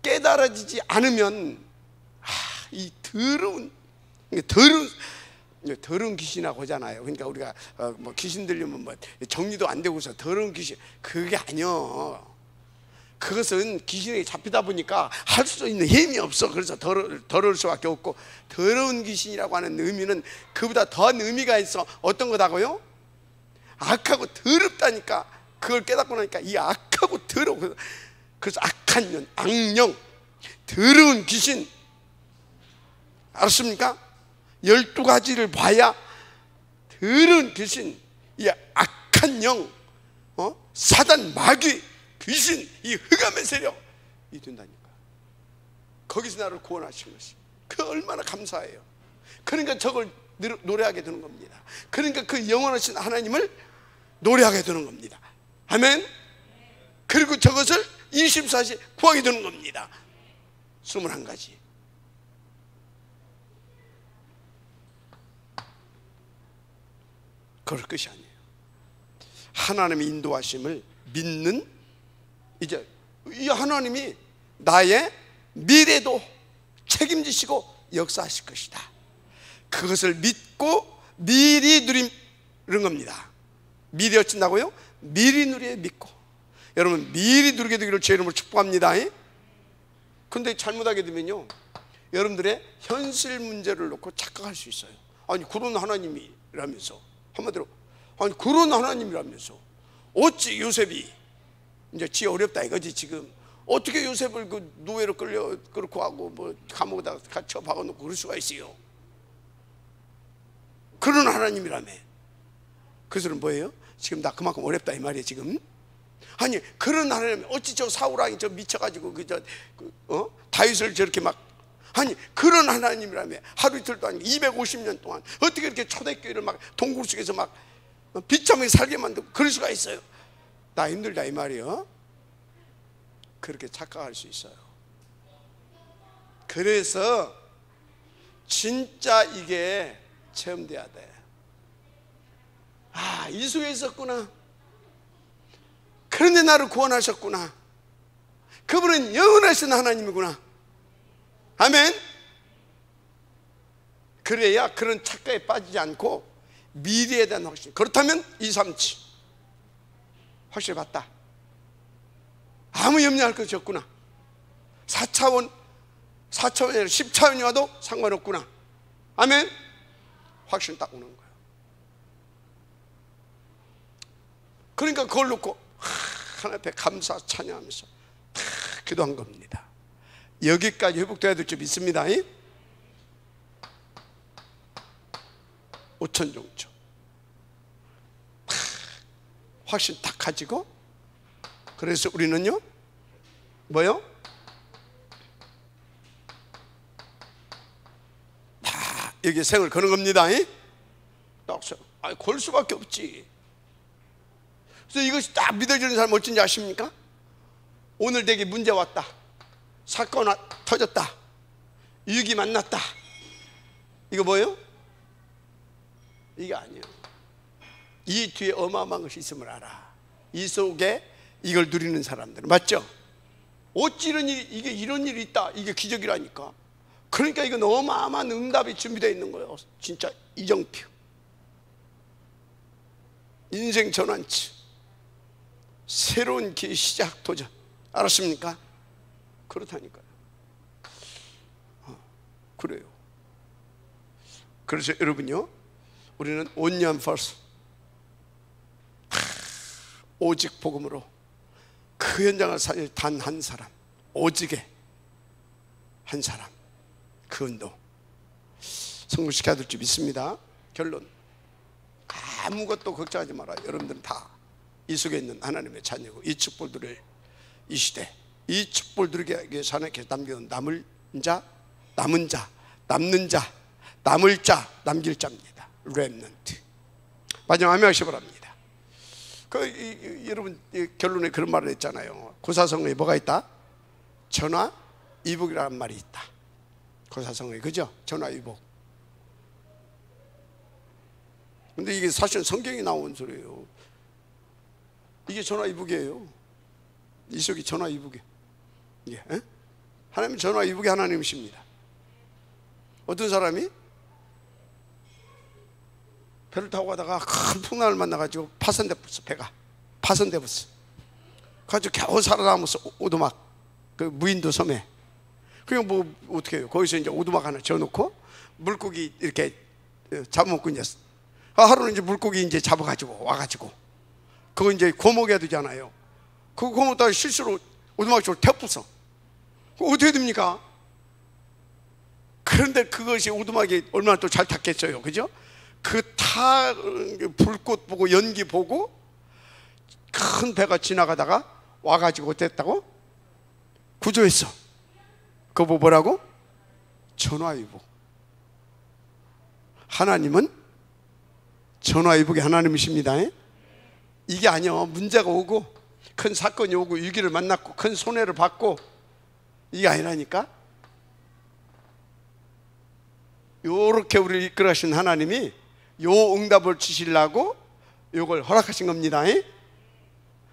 깨달아지지 않으면 이 더러운 귀신이라고 하잖아요. 그러니까 우리가 뭐 귀신 들리면 뭐 정리도 안 되고서 더러운 귀신, 그게 아니요. 그것은 귀신에게 잡히다 보니까 할 수 있는 힘이 없어. 그래서 더러울 수밖에 없고, 더러운 귀신이라고 하는 의미는 그보다 더한 의미가 있어. 어떤 거다고요? 악하고 더럽다니까. 그걸 깨닫고 나니까 이 악하고 더러워. 그래서 악한 년, 악령, 더러운 귀신, 알았습니까? 12가지를 봐야 더러운 귀신, 이 악한 영, 사단, 마귀, 귀신, 이 흑암의 세력, 이 된다니까. 거기서 나를 구원하신 것이, 그 얼마나 감사해요. 그러니까 저걸 노래하게 되는 겁니다. 그러니까 그 영원하신 하나님을 노래하게 되는 겁니다. 아멘. 그리고 저것을 24시 구하게 되는 겁니다. 21가지. 그럴 것이 아니에요. 하나님의 인도하심을 믿는, 이제 이 하나님이 나의 미래도 책임지시고 역사하실 것이다. 그것을 믿고 미리 누리는 겁니다. 미리 어쩐다고요? 미리 누리에 믿고. 여러분, 미리 누리게 되기를 주의 이름으로 축복합니다. 근데 잘못하게 되면요, 여러분들의 현실 문제를 놓고 착각할 수 있어요. 아니, 그런 하나님이라면서, 한마디로, 아니, 그런 하나님이라면서 어찌 요셉이 이제 지 어렵다 이거지. 지금 어떻게 요셉을 그 노예로 끌려 그렇고 하고 뭐 감옥에다 갇혀 박아놓고 그럴 수가 있어요. 그런 하나님이라며. 그것은 뭐예요? 지금 나 그만큼 어렵다 이 말이에요. 지금. 아니, 그런 하나님, 어찌 저 사울왕이 저 미쳐가지고 다윗을 저렇게 막, 아니, 그런 하나님이라며. 하루 이틀도 아니고 250년 동안 어떻게 이렇게 초대교회를 막 동굴 속에서 막 비참하게 살게 만들고 그럴 수가 있어요. 나 힘들다 이 말이에요. 그렇게 착각할 수 있어요. 그래서 진짜 이게 체험돼야 돼. 아, 이 속에 있었구나. 그런데 나를 구원하셨구나. 그분은 영원하신 하나님이구나. 아멘. 그래야 그런 착각에 빠지지 않고 미래에 대한 확신. 그렇다면 237 확실히 봤다. 아무 염려할 것이 없구나. 4차원이 아니라 10차원이 와도 상관없구나. 아멘. 확신 딱 오는 거예요. 그러니까 그걸 놓고 하나님 앞에 감사 찬양하면서 다 기도한 겁니다. 여기까지 회복돼야 될 줄 믿습니다. 5천 종초 확신 딱 가지고, 그래서 우리는요 뭐요? 다 여기 생을 거는 겁니다. 딱 걸 수밖에 없지. 그래서 이것이 딱 믿어지는 사람 어쩐지 아십니까? 오늘 내게 문제 왔다, 사건 터졌다, 위기 만났다, 이거 뭐예요? 이게 아니에요. 이 뒤에 어마어마한 것이 있음을 알아. 이 속에 이걸 누리는 사람들, 맞죠? 어찌 이런 일이, 이게 이런 일이 있다, 이게 기적이라니까. 그러니까 이건 어마어마한 응답이 준비되어 있는 거예요. 진짜 이정표, 인생 전환치, 새로운 기회, 시작, 도전. 알았습니까? 그렇다니까요. 그래요. 그래서 여러분요, 우리는 only first, 오직 복음으로 그 현장을 살릴 단 한 사람, 오직의 한 사람, 그 운동 성공시켜야 될 줄 믿습니다. 결론, 아무것도 걱정하지 마라. 여러분들은 다 이 속에 있는 하나님의 자녀고, 이 축복들을 이 시대, 이 축복들에게 하나님께서 남겨놓은 남을 자, 남은 자, 남는 자, 남을 자, 남길 자입니다. 렘넌트. 마지막 아멘 하시기 바랍니다. 여러분 결론에 그런 말을 했잖아요. 고사성어에 뭐가 있다? 전화 이복이라는 말이 있다. 고사성어에, 그죠? 전화 이복. 근데 이게 사실 성경이 나온 소리예요. 이게 전화 이복이에요. 이 속이 전화 이복이에요. 이게, 하나님 전화 이복의 하나님이십니다. 어떤 사람이 배를 타고 가다가 큰 풍랑을 만나가지고 파손돼 버렸어. 배가 파손돼 버렸어. 가지고 겨우 살아남아서 오두막 그 무인도 섬에. 그냥 뭐 어떻게 해요? 거기서 이제 오두막 하나 지어놓고 물고기 이렇게 잡아먹고 이제 하루는 이제 물고기 이제 잡아가지고 와가지고 그거 이제 고목해야 되잖아요. 그 고목다가 실수로 오두막 쪽으로 태워부숴. 어떻게 됩니까? 그런데 그것이 오두막이 얼마나 또 잘 탔겠어요, 그죠? 그 불꽃 보고 연기 보고 큰 배가 지나가다가 와가지고 됐다고 구조했어. 그거 뭐라고? 전화위복. 하나님은 전화위복의 하나님이십니다. 이게 아니요, 문제가 오고 큰 사건이 오고 위기를 만났고 큰 손해를 받고 이게 아니라니까. 요렇게 우리를 이끌어가신 하나님이 요 응답을 주시려고 요걸 허락하신 겁니다.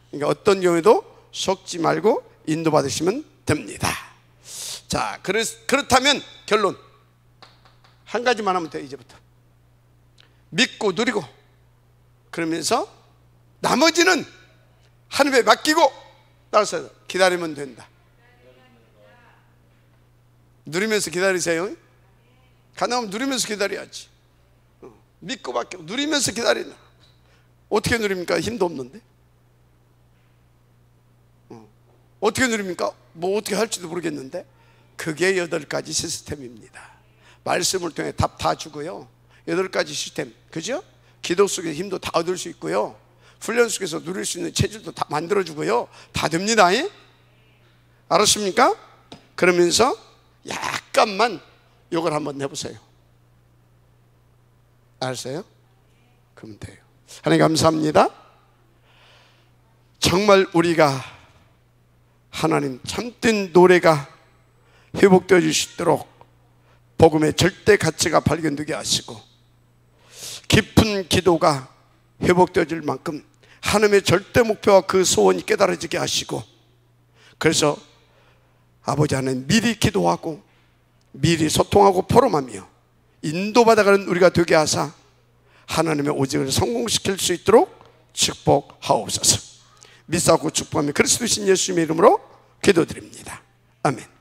그러니까 어떤 경우에도 속지 말고 인도받으시면 됩니다. 자, 그렇다면 결론 한 가지만 하면 돼요. 이제부터 믿고 누리고, 그러면서 나머지는 하늘에 맡기고 따라서 기다리면 된다. 누리면서 기다리세요. 가능하면 누리면서 기다려야지. 믿고 맡기고 누리면서 기다린다. 어떻게 누립니까? 힘도 없는데. 어떻게 누립니까? 뭐 어떻게 할지도 모르겠는데. 그게 8가지 시스템입니다. 말씀을 통해 답 다 주고요. 8가지 시스템, 그죠? 기도 속에 힘도 다 얻을 수 있고요. 훈련 속에서 누릴 수 있는 체질도 다 만들어주고요. 다 됩니다. 알았습니까? 그러면서 약간만 요걸 한번 해보세요. 알았어요? 그러면 돼요. 하나님 감사합니다. 정말 우리가 하나님 참된 노래가 회복되어 주시도록 복음의 절대 가치가 발견되게 하시고 깊은 기도가 회복되어질 만큼 하나님의 절대 목표와 그 소원이 깨달아지게 하시고, 그래서 아버지 하나님 미리 기도하고 미리 소통하고 포럼하며 인도받아가는 우리가 되게 하사 하나님의 오직을 성공시킬 수 있도록 축복하옵소서. 믿사오고 축복하며 그리스도신 예수님의 이름으로 기도드립니다. 아멘.